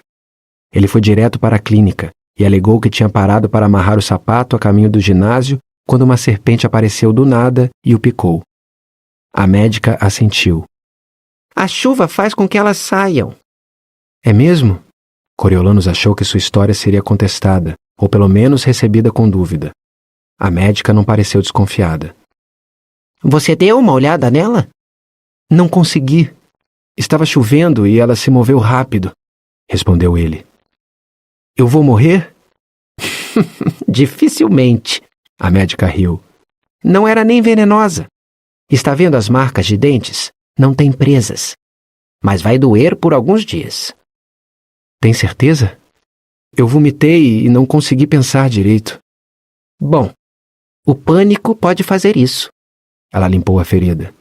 Ele foi direto para a clínica e alegou que tinha parado para amarrar o sapato a caminho do ginásio quando uma serpente apareceu do nada e o picou. A médica assentiu. A chuva faz com que elas saiam. É mesmo? Coriolanos achou que sua história seria contestada, ou pelo menos recebida com dúvida. A médica não pareceu desconfiada. Você deu uma olhada nela? Não consegui. Estava chovendo e ela se moveu rápido, respondeu ele. Eu vou morrer? Dificilmente, a médica riu. Não era nem venenosa. Está vendo as marcas de dentes? Não tem presas. Mas vai doer por alguns dias. Tem certeza? Eu vomitei e não consegui pensar direito. Bom, o pânico pode fazer isso. Ela limpou a ferida.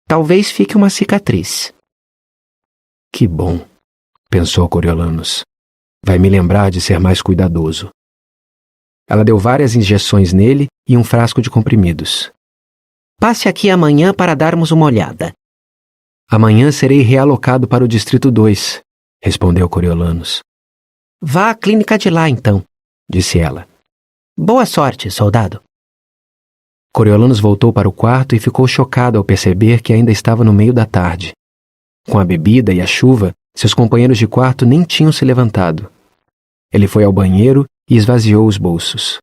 Talvez fique uma cicatriz. Que bom, pensou Coriolanos. Vai me lembrar de ser mais cuidadoso. Ela deu várias injeções nele e um frasco de comprimidos. Passe aqui amanhã para darmos uma olhada. Amanhã serei realocado para o Distrito 2, respondeu Coriolanos. Vá à clínica de lá, então, disse ela. Boa sorte, soldado. Coriolanos voltou para o quarto e ficou chocado ao perceber que ainda estava no meio da tarde. Com a bebida e a chuva, seus companheiros de quarto nem tinham se levantado. Ele foi ao banheiro e esvaziou os bolsos.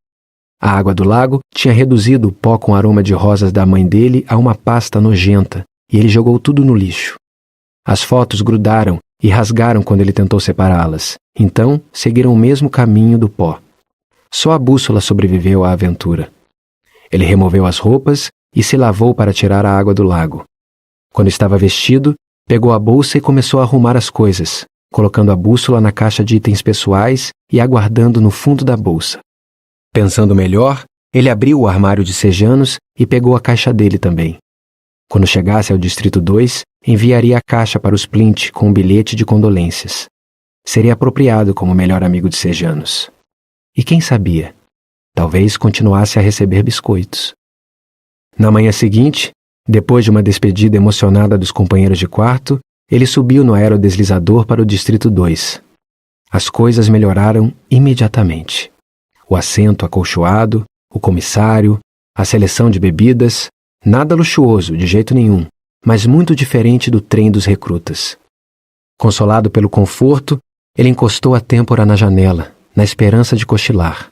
A água do lago tinha reduzido o pó com aroma de rosas da mãe dele a uma pasta nojenta, e ele jogou tudo no lixo. As fotos grudaram e rasgaram quando ele tentou separá-las, então seguiram o mesmo caminho do pó. Só a bússola sobreviveu à aventura. Ele removeu as roupas e se lavou para tirar a água do lago. Quando estava vestido, pegou a bolsa e começou a arrumar as coisas, colocando a bússola na caixa de itens pessoais e aguardando no fundo da bolsa. Pensando melhor, ele abriu o armário de Sejanos e pegou a caixa dele também. Quando chegasse ao Distrito 2, enviaria a caixa para os Plint com um bilhete de condolências. Seria apropriado como melhor amigo de Sejanos. E quem sabia? Talvez continuasse a receber biscoitos. Na manhã seguinte, depois de uma despedida emocionada dos companheiros de quarto, ele subiu no aerodeslizador para o Distrito 2. As coisas melhoraram imediatamente. O assento acolchoado, o comissário, a seleção de bebidas, nada luxuoso de jeito nenhum, mas muito diferente do trem dos recrutas. Consolado pelo conforto, ele encostou a têmpora na janela, na esperança de cochilar.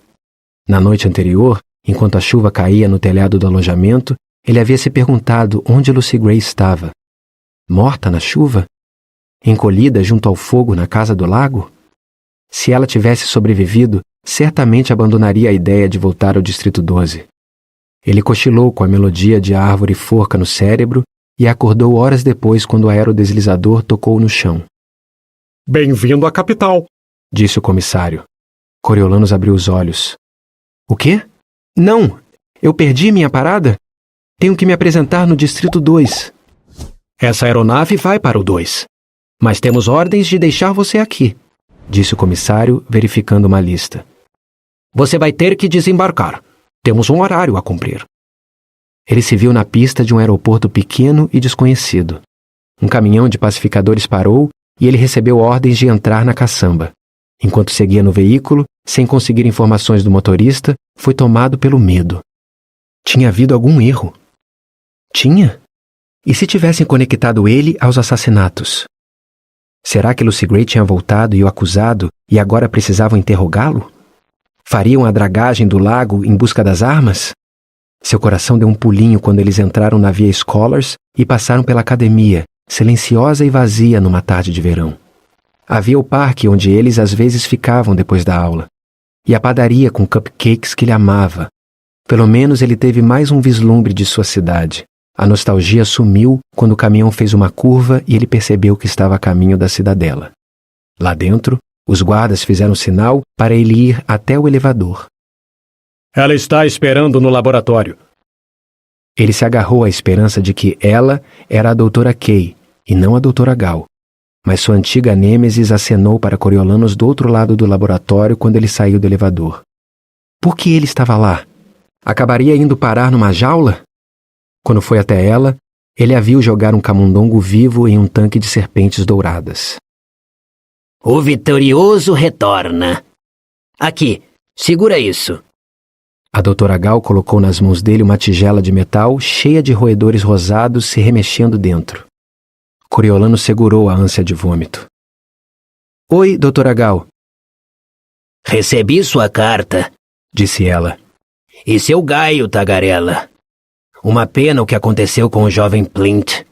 Na noite anterior, enquanto a chuva caía no telhado do alojamento, ele havia se perguntado onde Lucy Gray estava. Morta na chuva? Encolhida junto ao fogo na casa do lago? Se ela tivesse sobrevivido, certamente abandonaria a ideia de voltar ao Distrito 12. Ele cochilou com a melodia de a árvore forca no cérebro e acordou horas depois quando o aerodeslizador tocou no chão. Bem-vindo à capital, disse o comissário. Coriolanos abriu os olhos. O quê? Não! Eu perdi minha parada? Tenho que me apresentar no Distrito 2. Essa aeronave vai para o 2. Mas temos ordens de deixar você aqui, disse o comissário, verificando uma lista. Você vai ter que desembarcar. Temos um horário a cumprir. Ele se viu na pista de um aeroporto pequeno e desconhecido. Um caminhão de pacificadores parou e ele recebeu ordens de entrar na caçamba. Enquanto seguia no veículo, sem conseguir informações do motorista, foi tomado pelo medo. Tinha havido algum erro. Tinha? E se tivessem conectado ele aos assassinatos? Será que Lucy Gray tinha voltado e o acusado e agora precisavam interrogá-lo? Fariam a dragagem do lago em busca das armas? Seu coração deu um pulinho quando eles entraram na Via Scholars e passaram pela academia, silenciosa e vazia numa tarde de verão. Havia o parque onde eles às vezes ficavam depois da aula. E a padaria com cupcakes que ele amava. Pelo menos ele teve mais um vislumbre de sua cidade. A nostalgia sumiu quando o caminhão fez uma curva e ele percebeu que estava a caminho da cidadela. Lá dentro, os guardas fizeram sinal para ele ir até o elevador. Ela está esperando no laboratório. Ele se agarrou à esperança de que ela era a doutora Kay e não a doutora Gal. Mas sua antiga nêmesis acenou para Coriolanus do outro lado do laboratório quando ele saiu do elevador. Por que ele estava lá? Acabaria indo parar numa jaula? Quando foi até ela, ele a viu jogar um camundongo vivo em um tanque de serpentes douradas. O vitorioso retorna. Aqui, segura isso. A doutora Gal colocou nas mãos dele uma tigela de metal cheia de roedores rosados se remexendo dentro. Coriolano segurou a ânsia de vômito. Oi, doutora Gal. Recebi sua carta, disse ela. E seu gaio, tagarela. Uma pena o que aconteceu com o jovem Plint.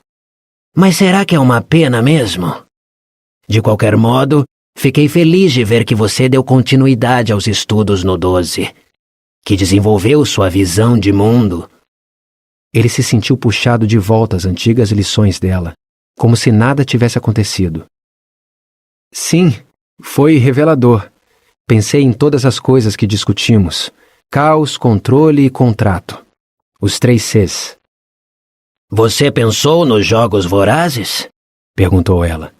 Mas será que é uma pena mesmo? De qualquer modo, fiquei feliz de ver que você deu continuidade aos estudos no 12, que desenvolveu sua visão de mundo. Ele se sentiu puxado de volta às antigas lições dela, como se nada tivesse acontecido. Sim, foi revelador. Pensei em todas as coisas que discutimos. Caos, controle e contrato. Os 3 Cs. Você pensou nos Jogos Vorazes? Perguntou ela.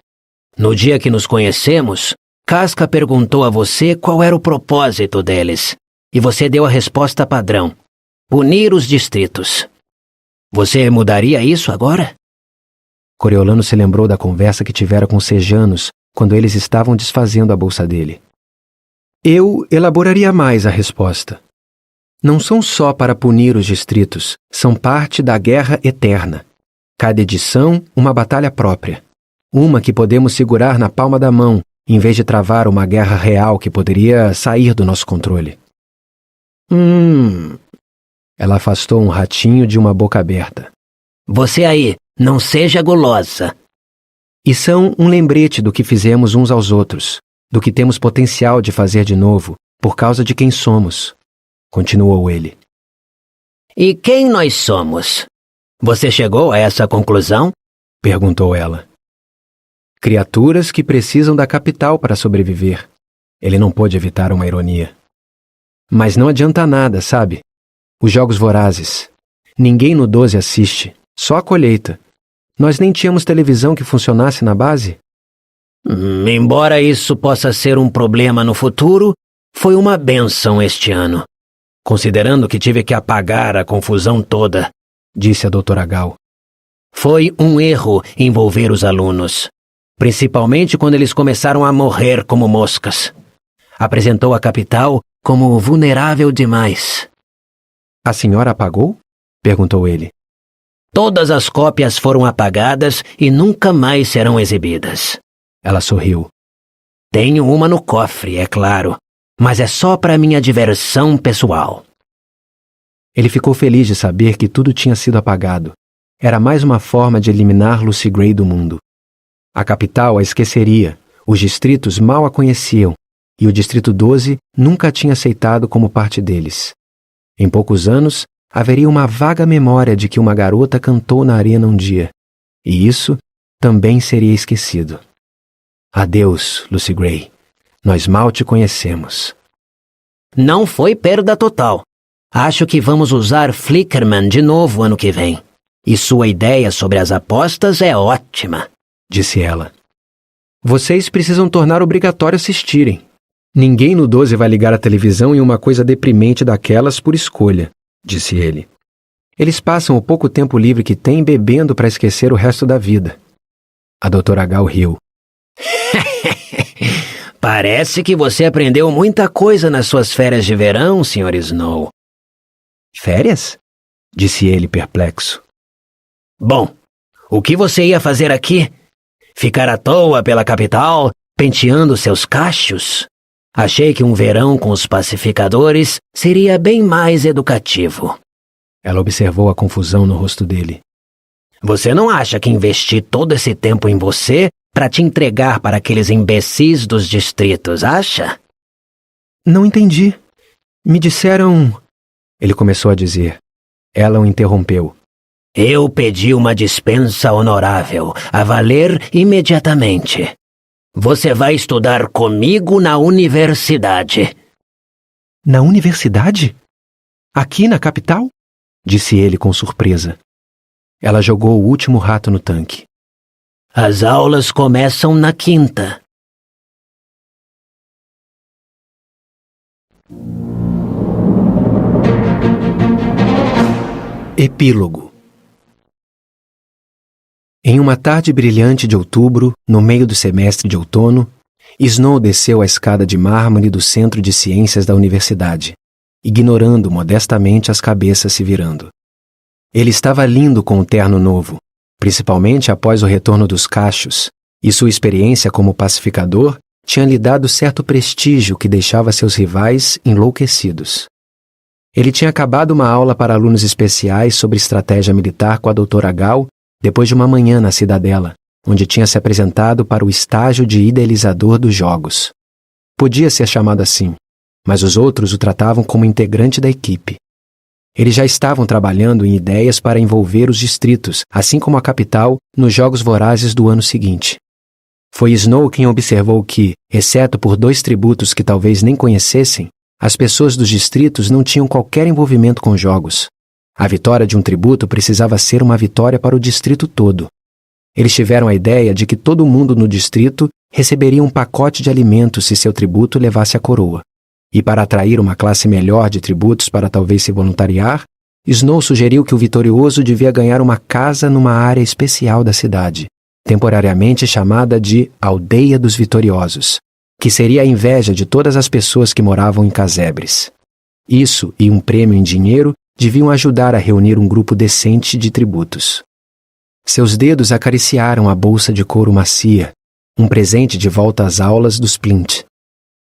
No dia que nos conhecemos, Casca perguntou a você qual era o propósito deles, e você deu a resposta padrão: punir os distritos. Você mudaria isso agora? Coriolano se lembrou da conversa que tivera com os Sejanos quando eles estavam desfazendo a bolsa dele. Eu elaboraria mais a resposta. Não são só para punir os distritos, são parte da guerra eterna. Cada edição, uma batalha própria. Uma que podemos segurar na palma da mão, em vez de travar uma guerra real que poderia sair do nosso controle. Ela afastou um ratinho de uma boca aberta. Você aí, não seja gulosa. E são um lembrete do que fizemos uns aos outros, do que temos potencial de fazer de novo, por causa de quem somos. Continuou ele. E quem nós somos? Você chegou a essa conclusão? Perguntou ela. Criaturas que precisam da capital para sobreviver. Ele não pôde evitar uma ironia. Mas não adianta nada, sabe? Os Jogos Vorazes. Ninguém no 12 assiste, só a colheita. Nós nem tínhamos televisão que funcionasse na base. Embora isso possa ser um problema no futuro, foi uma bênção este ano. Considerando que tive que apagar a confusão toda, disse a doutora Gal. Foi um erro envolver os alunos, principalmente quando eles começaram a morrer como moscas. Apresentou a capital como vulnerável demais. A senhora apagou? Perguntou ele. Todas as cópias foram apagadas e nunca mais serão exibidas. Ela sorriu. Tenho uma no cofre, é claro, mas é só para minha diversão pessoal. Ele ficou feliz de saber que tudo tinha sido apagado. Era mais uma forma de eliminar Lucy Gray do mundo. A capital a esqueceria, os distritos mal a conheciam, e o Distrito 12 nunca a tinha aceitado como parte deles. Em poucos anos, haveria uma vaga memória de que uma garota cantou na arena um dia, e isso também seria esquecido. Adeus, Lucy Gray. Nós mal te conhecemos. Não foi perda total. Acho que vamos usar Flickerman de novo ano que vem. E sua ideia sobre as apostas é ótima, disse ela. Vocês precisam tornar obrigatório assistirem. Ninguém no 12 vai ligar a televisão em uma coisa deprimente daquelas por escolha, disse ele. Eles passam o pouco tempo livre que têm bebendo para esquecer o resto da vida. A doutora Gal riu. Parece que você aprendeu muita coisa nas suas férias de verão, Sr. Snow. Férias? Disse ele perplexo. Bom, o que você ia fazer aqui? Ficar à toa pela capital, penteando seus cachos? Achei que um verão com os pacificadores seria bem mais educativo. Ela observou a confusão no rosto dele. Você não acha que investi todo esse tempo em você para te entregar para aqueles imbecis dos distritos, acha? Não entendi. Me disseram... Ele começou a dizer. Ela o interrompeu. Eu pedi uma dispensa honorável, a valer imediatamente. Você vai estudar comigo na universidade. Na universidade? Aqui na capital? Disse ele com surpresa. Ela jogou o último rato no tanque. As aulas começam na quinta. Epílogo. Em uma tarde brilhante de outubro, no meio do semestre de outono, Snow desceu a escada de mármore do Centro de Ciências da Universidade, ignorando modestamente as cabeças se virando. Ele estava lindo com o terno novo, principalmente após o retorno dos cachos, e sua experiência como pacificador tinha lhe dado certo prestígio que deixava seus rivais enlouquecidos. Ele tinha acabado uma aula para alunos especiais sobre estratégia militar com a doutora Gal depois de uma manhã na Cidadela, onde tinha se apresentado para o estágio de idealizador dos jogos. Podia ser chamado assim, mas os outros o tratavam como integrante da equipe. Eles já estavam trabalhando em ideias para envolver os distritos, assim como a capital, nos Jogos Vorazes do ano seguinte. Foi Snow quem observou que, exceto por 2 tributos que talvez nem conhecessem, as pessoas dos distritos não tinham qualquer envolvimento com jogos. A vitória de um tributo precisava ser uma vitória para o distrito todo. Eles tiveram a ideia de que todo mundo no distrito receberia um pacote de alimentos se seu tributo levasse a coroa. E para atrair uma classe melhor de tributos para talvez se voluntariar, Snow sugeriu que o vitorioso devia ganhar uma casa numa área especial da cidade, temporariamente chamada de Aldeia dos Vitoriosos, que seria a inveja de todas as pessoas que moravam em casebres. Isso e um prêmio em dinheiro deviam ajudar a reunir um grupo decente de tributos. Seus dedos acariciaram a bolsa de couro macia, um presente de volta às aulas dos Plint.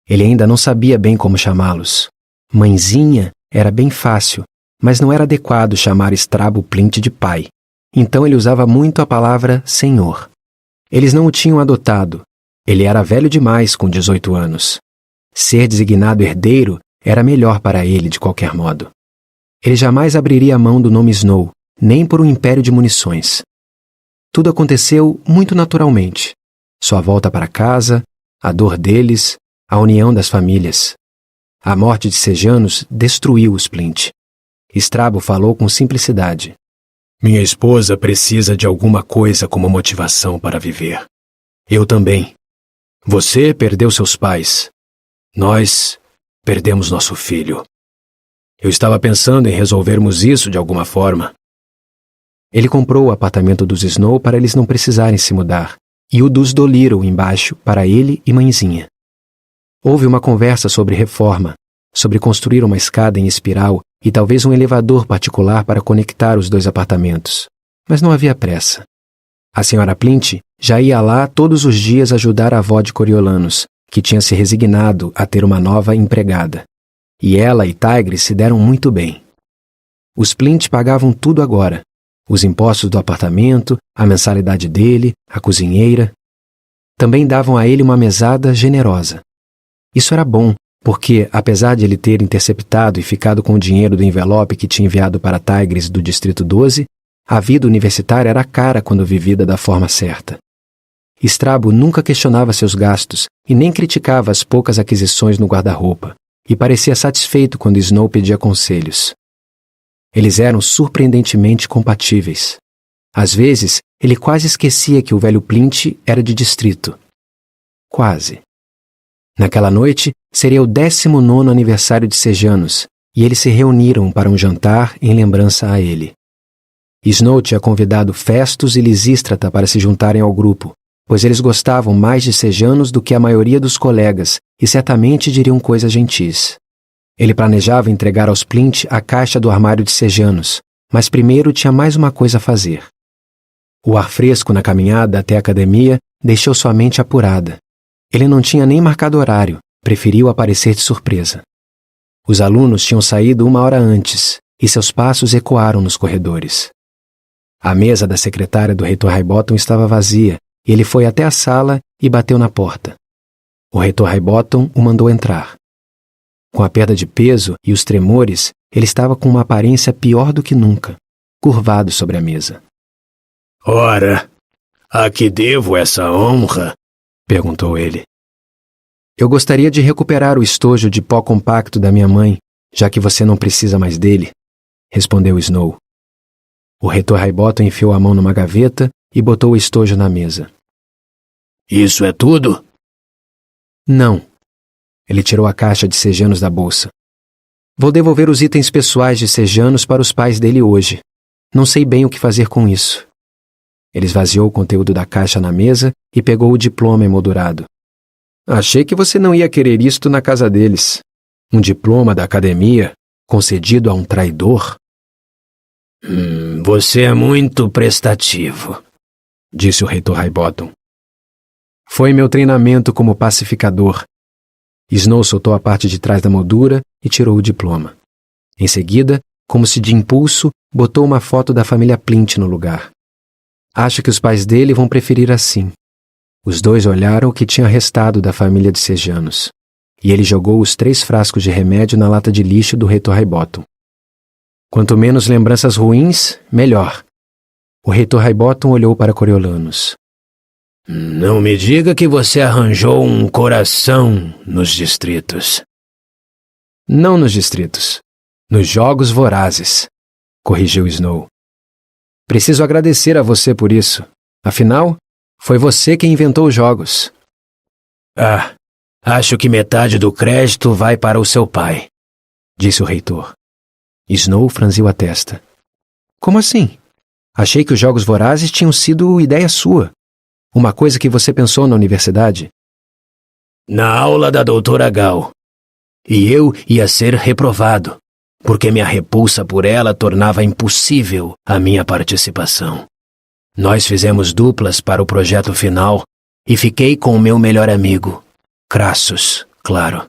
Ele ainda não sabia bem como chamá-los. Mãezinha era bem fácil, mas não era adequado chamar Strabo Plint de pai. Então ele usava muito a palavra senhor. Eles não o tinham adotado. Ele era velho demais com 18 anos. Ser designado herdeiro era melhor para ele de qualquer modo. Ele jamais abriria a mão do nome Snow, nem por um império de munições. Tudo aconteceu muito naturalmente. Sua volta para casa, a dor deles, a união das famílias. A morte de Sejanos destruiu os Plint. Strabo falou com simplicidade. Minha esposa precisa de alguma coisa como motivação para viver. Eu também. Você perdeu seus pais. Nós perdemos nosso filho. Eu estava pensando em resolvermos isso de alguma forma. Ele comprou o apartamento dos Snow para eles não precisarem se mudar, e o dos Dolittle embaixo para ele e mãezinha. Houve uma conversa sobre reforma, sobre construir uma escada em espiral e talvez um elevador particular para conectar os 2 apartamentos, mas não havia pressa. A senhora Plint já ia lá todos os dias ajudar a avó de Coriolanos, que tinha se resignado a ter uma nova empregada. E ela e Tigre se deram muito bem. Os Plint pagavam tudo agora. Os impostos do apartamento, a mensalidade dele, a cozinheira. Também davam a ele uma mesada generosa. Isso era bom, porque, apesar de ele ter interceptado e ficado com o dinheiro do envelope que tinha enviado para Tigres do Distrito 12, a vida universitária era cara quando vivida da forma certa. Strabo nunca questionava seus gastos e nem criticava as poucas aquisições no guarda-roupa. e parecia satisfeito quando Snow pedia conselhos. Eles eram surpreendentemente compatíveis. Às vezes, ele quase esquecia que o velho Plint era de distrito. Quase. Naquela noite, seria o 19º aniversário de Sejanos, e eles se reuniram para um jantar em lembrança a ele. Snow tinha convidado Festus e Lisístrata para se juntarem ao grupo, pois eles gostavam mais de Sejanos do que a maioria dos colegas e certamente diriam coisas gentis. Ele planejava entregar aos Plint a caixa do armário de Sejanos, mas primeiro tinha mais uma coisa a fazer. O ar fresco na caminhada até a academia deixou sua mente apurada. Ele não tinha nem marcado horário, preferiu aparecer de surpresa. Os alunos tinham saído 1 hora antes, e seus passos ecoaram nos corredores. A mesa da secretária do reitor Highbottom estava vazia, e ele foi até a sala e bateu na porta. O reitor Highbottom o mandou entrar. Com a perda de peso e os tremores, ele estava com uma aparência pior do que nunca, curvado sobre a mesa. Ora, a que devo essa honra? Perguntou ele. Eu gostaria de recuperar o estojo de pó compacto da minha mãe, já que você não precisa mais dele, respondeu Snow. O reitor Highbottom enfiou a mão numa gaveta e botou o estojo na mesa. Isso é tudo? Não. Ele tirou a caixa de Sejanos da bolsa. Vou devolver os itens pessoais de Sejanos para os pais dele hoje. Não sei bem o que fazer com isso. Ele esvaziou o conteúdo da caixa na mesa e pegou o diploma emoldurado. Achei que você não ia querer isto na casa deles. Um diploma da academia, concedido a um traidor? Você é muito prestativo, disse o reitor Highbottom. Foi meu treinamento como pacificador. Snow soltou a parte de trás da moldura e tirou o diploma. Em seguida, como se de impulso, botou uma foto da família Plint no lugar. Acho que os pais dele vão preferir assim. Os dois olharam o que tinha restado da família de Sejanos, e ele jogou os 3 frascos de remédio na lata de lixo do reitor Highbottom. Quanto menos lembranças ruins, melhor. O reitor Highbottom olhou para Coriolanus. Não me diga que você arranjou um coração nos distritos. Não nos distritos. Nos Jogos Vorazes, corrigiu Snow. Preciso agradecer a você por isso. Afinal, foi você quem inventou os jogos. Acho que metade do crédito vai para o seu pai, disse o reitor. Snow franziu a testa. Como assim? Achei que os Jogos Vorazes tinham sido ideia sua. Uma coisa que você pensou na universidade? Na aula da doutora Gal. E eu ia ser reprovado, porque minha repulsa por ela tornava impossível a minha participação. Nós fizemos duplas para o projeto final e fiquei com o meu melhor amigo, Crassus, claro.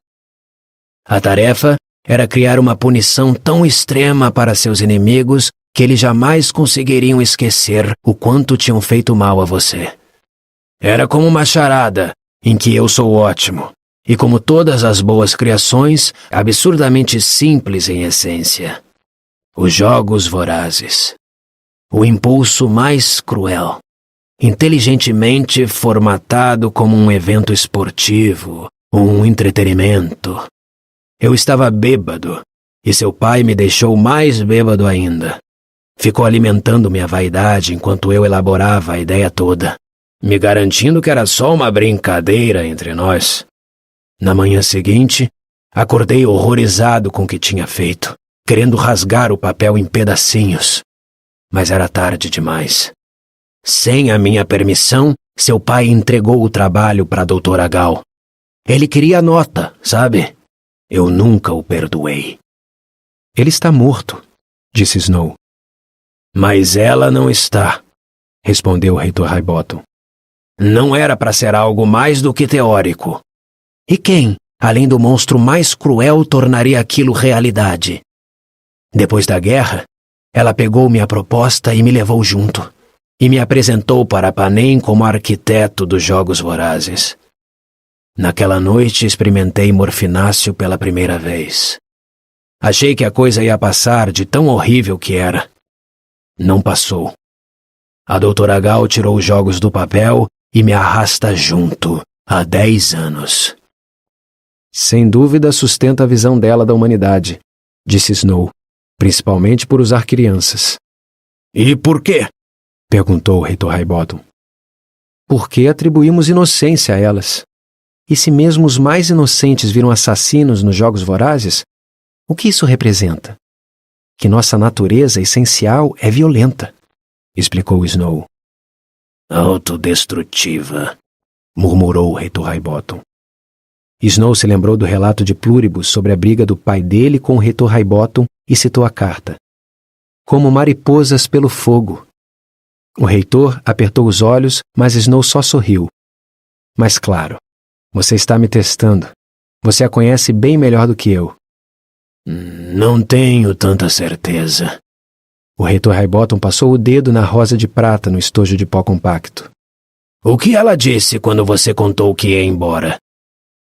A tarefa era criar uma punição tão extrema para seus inimigos que eles jamais conseguiriam esquecer o quanto tinham feito mal a você. Era como uma charada, em que eu sou ótimo, e como todas as boas criações, absurdamente simples em essência. Os Jogos Vorazes. O impulso mais cruel, inteligentemente formatado como um evento esportivo, um entretenimento. Eu estava bêbado, e seu pai me deixou mais bêbado ainda. Ficou alimentando minha vaidade enquanto eu elaborava a ideia toda, me garantindo que era só uma brincadeira entre nós. Na manhã seguinte, acordei horrorizado com o que tinha feito, querendo rasgar o papel em pedacinhos. Mas era tarde demais. Sem a minha permissão, seu pai entregou o trabalho para a doutora Gal. Ele queria nota, sabe? Eu nunca o perdoei. Ele está morto, disse Snow. Mas ela não está, respondeu o reitor Highbottom. Não era para ser algo mais do que teórico. E quem, além do monstro mais cruel, tornaria aquilo realidade? Depois da guerra, ela pegou minha proposta e me levou junto, e me apresentou para Panem como arquiteto dos Jogos Vorazes. Naquela noite experimentei morfináceo pela primeira vez. Achei que a coisa ia passar de tão horrível que era. Não passou. A doutora Gal tirou os jogos do papel e me arrasta junto há 10 anos. Sem dúvida sustenta a visão dela da humanidade, disse Snow, principalmente por usar crianças. E por quê? Perguntou o reitor Highbottom. Porque atribuímos inocência a elas. E se mesmo os mais inocentes viram assassinos nos Jogos Vorazes, o que isso representa? Que nossa natureza essencial é violenta, explicou Snow. Autodestrutiva, murmurou o reitor Highbottom. Snow se lembrou do relato de Pluribus sobre a briga do pai dele com o reitor Highbottom e citou a carta. Como mariposas pelo fogo. O reitor apertou os olhos, mas Snow só sorriu. Mas claro, você está me testando. Você a conhece bem melhor do que eu. Não tenho tanta certeza. O reitor Highbottom passou o dedo na rosa de prata no estojo de pó compacto. O que ela disse quando você contou que ia embora?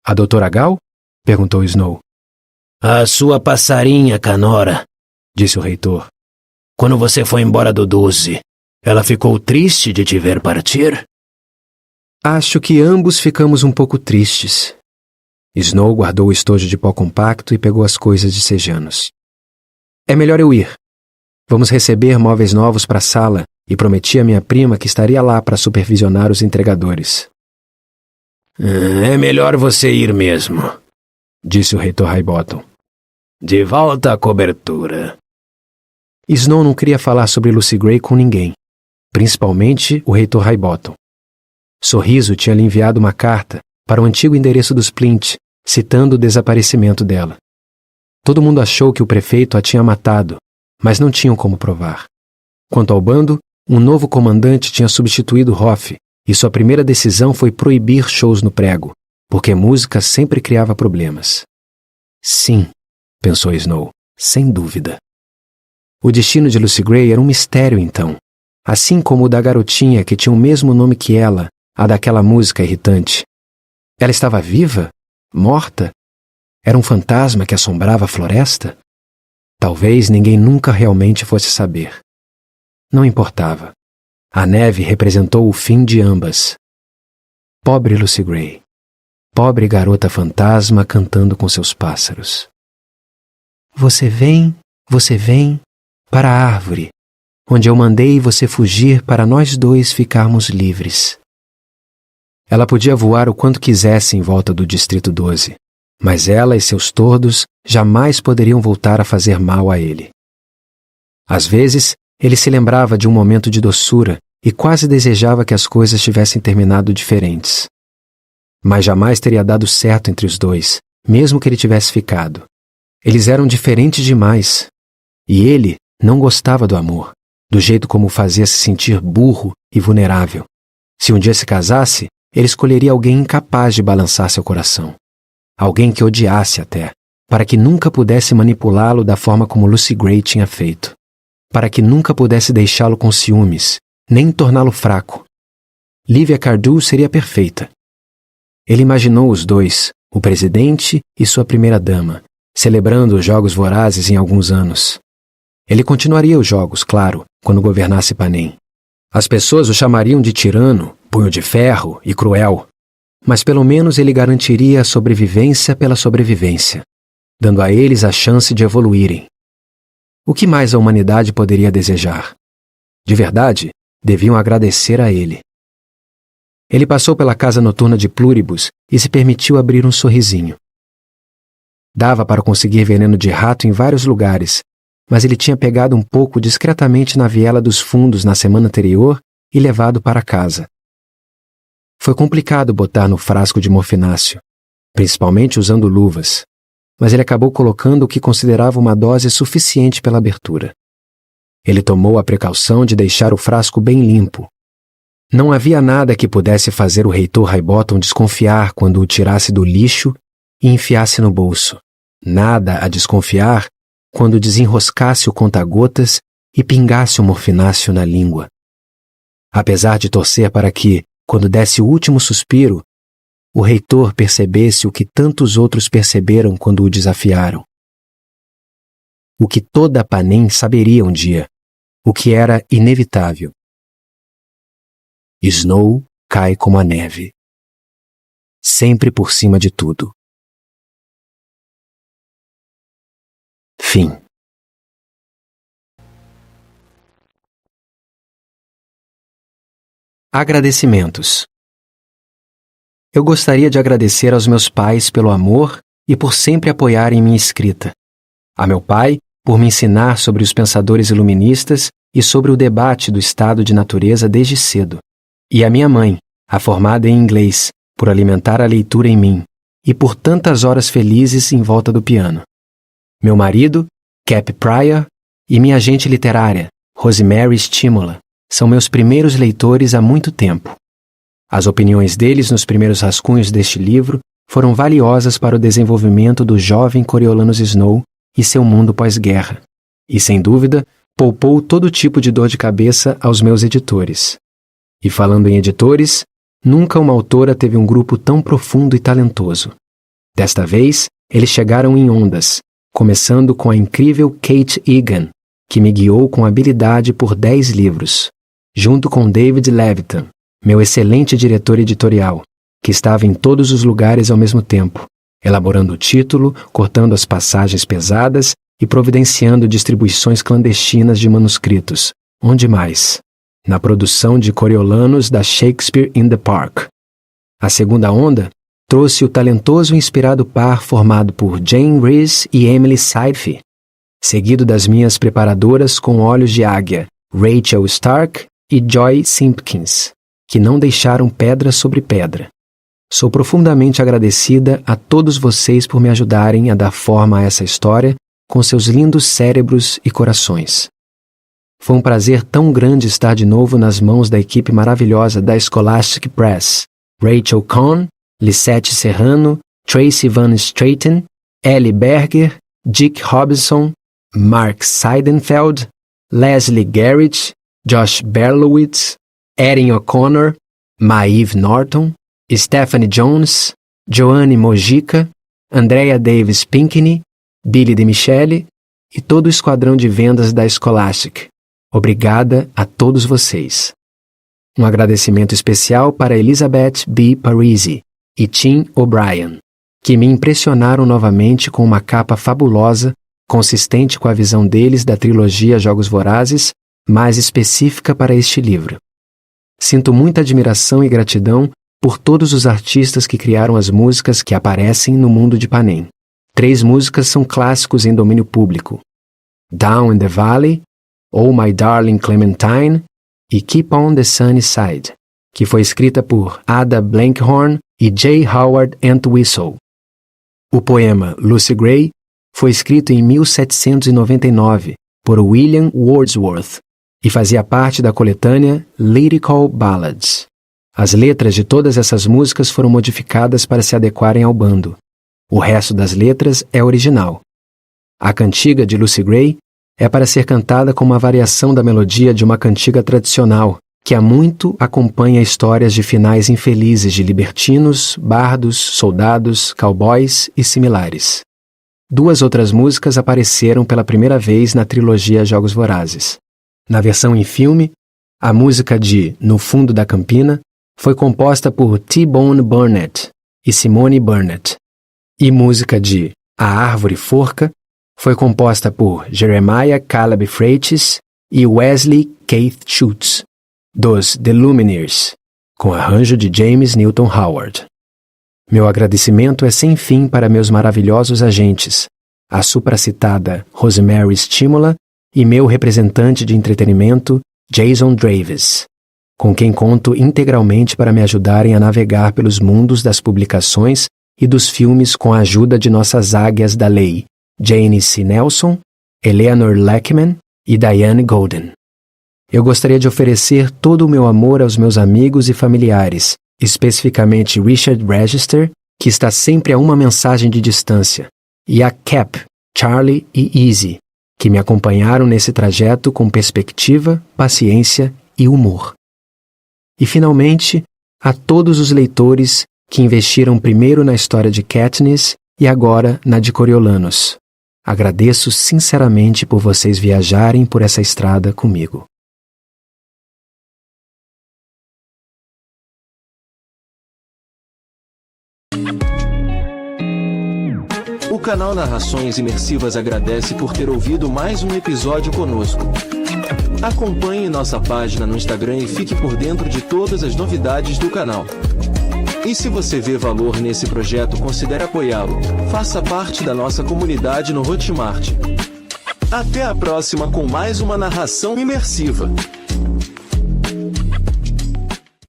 A doutora Gal? Perguntou Snow. A sua passarinha, Canora, disse o reitor. Quando você foi embora do 12, ela ficou triste de te ver partir? Acho que ambos ficamos um pouco tristes. Snow guardou o estojo de pó compacto e pegou as coisas de Sejanos. É melhor eu ir. Vamos receber móveis novos para a sala e prometi à minha prima que estaria lá para supervisionar os entregadores. É melhor você ir mesmo, disse o reitor Highbottom. De volta à cobertura. Snow não queria falar sobre Lucy Gray com ninguém, principalmente o reitor Highbottom. Sorriso tinha lhe enviado uma carta para o antigo endereço dos Plint, citando o desaparecimento dela. Todo mundo achou que o prefeito a tinha matado, mas não tinham como provar. Quanto ao bando, um novo comandante tinha substituído Hoff, e sua primeira decisão foi proibir shows no prego, porque música sempre criava problemas. Sim, pensou Snow, sem dúvida. O destino de Lucy Gray era um mistério, então, assim como o da garotinha que tinha o mesmo nome que ela, a daquela música irritante. Ela estava viva? Morta? Era um fantasma que assombrava a floresta? Talvez ninguém nunca realmente fosse saber. Não importava. A neve representou o fim de ambas. Pobre Lucy Gray. Pobre garota fantasma cantando com seus pássaros. Você vem, para a árvore, onde eu mandei você fugir para nós dois ficarmos livres. Ela podia voar o quanto quisesse em volta do Distrito 12, mas ela e seus tordos jamais poderiam voltar a fazer mal a ele. Às vezes, ele se lembrava de um momento de doçura e quase desejava que as coisas tivessem terminado diferentes. Mas jamais teria dado certo entre os dois, mesmo que ele tivesse ficado. Eles eram diferentes demais. E ele não gostava do amor, do jeito como o fazia se sentir burro e vulnerável. Se um dia se casasse, ele escolheria alguém incapaz de balançar seu coração. Alguém que odiasse até, para que nunca pudesse manipulá-lo da forma como Lucy Gray tinha feito. Para que nunca pudesse deixá-lo com ciúmes, nem torná-lo fraco. Livia Cardew seria perfeita. Ele imaginou os dois, o presidente e sua primeira-dama, celebrando os Jogos Vorazes em alguns anos. Ele continuaria os jogos, claro, quando governasse Panem. As pessoas o chamariam de tirano, punho de ferro e cruel, mas pelo menos ele garantiria a sobrevivência pela sobrevivência, dando a eles a chance de evoluírem. O que mais a humanidade poderia desejar? De verdade, deviam agradecer a ele. Ele passou pela casa noturna de Pluribus e se permitiu abrir um sorrisinho. Dava para conseguir veneno de rato em vários lugares, mas ele tinha pegado um pouco discretamente na viela dos fundos na semana anterior e levado para casa. Foi complicado botar no frasco de morfináceo, principalmente usando luvas, mas ele acabou colocando o que considerava uma dose suficiente pela abertura. Ele tomou a precaução de deixar o frasco bem limpo. Não havia nada que pudesse fazer o reitor Highbottom desconfiar quando o tirasse do lixo e enfiasse no bolso. Nada a desconfiar quando desenroscasse o conta-gotas e pingasse o morfináceo na língua. Apesar de torcer para que, quando desse o último suspiro, o reitor percebesse o que tantos outros perceberam quando o desafiaram. O que toda Panem saberia um dia, o que era inevitável. Snow cai como a neve, sempre por cima de tudo. Fim. Agradecimentos. Eu gostaria de agradecer aos meus pais pelo amor e por sempre apoiarem minha escrita. A meu pai, por me ensinar sobre os pensadores iluministas e sobre o debate do estado de natureza desde cedo. E a minha mãe, a formada em inglês, por alimentar a leitura em mim e por tantas horas felizes em volta do piano. Meu marido, Cap Pryor, e minha agente literária, Rosemary Stimula, são meus primeiros leitores há muito tempo. As opiniões deles nos primeiros rascunhos deste livro foram valiosas para o desenvolvimento do jovem Coriolanus Snow e seu mundo pós-guerra, e, sem dúvida, poupou todo tipo de dor de cabeça aos meus editores. E falando em editores, nunca uma autora teve um grupo tão profundo e talentoso. Desta vez, eles chegaram em ondas, começando com a incrível Kate Egan, que me guiou com habilidade por 10 livros, junto com David Levitan, meu excelente diretor editorial, que estava em todos os lugares ao mesmo tempo, elaborando o título, cortando as passagens pesadas e providenciando distribuições clandestinas de manuscritos. Onde mais? Na produção de Coriolanus da Shakespeare in the Park. A segunda onda trouxe o talentoso e inspirado par formado por Jane Rees e Emily Seife, seguido das minhas preparadoras com olhos de águia, Rachel Stark e Joy Simpkins, que não deixaram pedra sobre pedra. Sou profundamente agradecida a todos vocês por me ajudarem a dar forma a essa história com seus lindos cérebros e corações. Foi um prazer tão grande estar de novo nas mãos da equipe maravilhosa da Scholastic Press, Rachel Cohn, Lisette Serrano, Tracy Van Straten, Ellie Berger, Dick Robinson, Mark Seidenfeld, Leslie Garrett, Josh Berlowitz, Erin O'Connor, Maeve Norton, Stephanie Jones, Joanne Mojica, Andrea Davis Pinkney, Billy de Michele e todo o esquadrão de vendas da Scholastic. Obrigada a todos vocês. Um agradecimento especial para Elizabeth B. Parisi e Tim O'Brien, que me impressionaram novamente com uma capa fabulosa, consistente com a visão deles da trilogia Jogos Vorazes, mais específica para este livro. Sinto muita admiração e gratidão por todos os artistas que criaram as músicas que aparecem no mundo de Panem. 3 músicas são clássicos em domínio público: Down in the Valley, Oh My Darling Clementine e Keep on the Sunny Side, que foi escrita por Ada Blankhorn e J. Howard Entwistle. O poema Lucy Gray foi escrito em 1799 por William Wordsworth e fazia parte da coletânea Lyrical Ballads. As letras de todas essas músicas foram modificadas para se adequarem ao bando. O resto das letras é original. A cantiga de Lucy Gray é para ser cantada como uma variação da melodia de uma cantiga tradicional, que há muito acompanha histórias de finais infelizes de libertinos, bardos, soldados, cowboys e similares. 2 outras músicas apareceram pela primeira vez na trilogia Jogos Vorazes. Na versão em filme, a música de No Fundo da Campina foi composta por T-Bone Burnett e Simone Burnett, e música de A Árvore Forca foi composta por Jeremiah Caleb Freitas e Wesley Keith Schutz, dos The Lumineers, com arranjo de James Newton Howard. Meu agradecimento é sem fim para meus maravilhosos agentes, a supracitada Rosemary Stimula e meu representante de entretenimento, Jason Dravis, com quem conto integralmente para me ajudarem a navegar pelos mundos das publicações e dos filmes com a ajuda de nossas águias da lei, Jane C. Nelson, Eleanor Lackman e Diane Golden. Eu gostaria de oferecer todo o meu amor aos meus amigos e familiares, especificamente Richard Register, que está sempre a uma mensagem de distância, e a Cap, Charlie e Easy, que me acompanharam nesse trajeto com perspectiva, paciência e humor. E, finalmente, a todos os leitores que investiram primeiro na história de Katniss e agora na de Coriolanus. Agradeço sinceramente por vocês viajarem por essa estrada comigo. O canal Narrações Imersivas agradece por ter ouvido mais um episódio conosco. Acompanhe nossa página no Instagram e fique por dentro de todas as novidades do canal. E se você vê valor nesse projeto, considere apoiá-lo. Faça parte da nossa comunidade no Hotmart. Até a próxima com mais uma narração imersiva.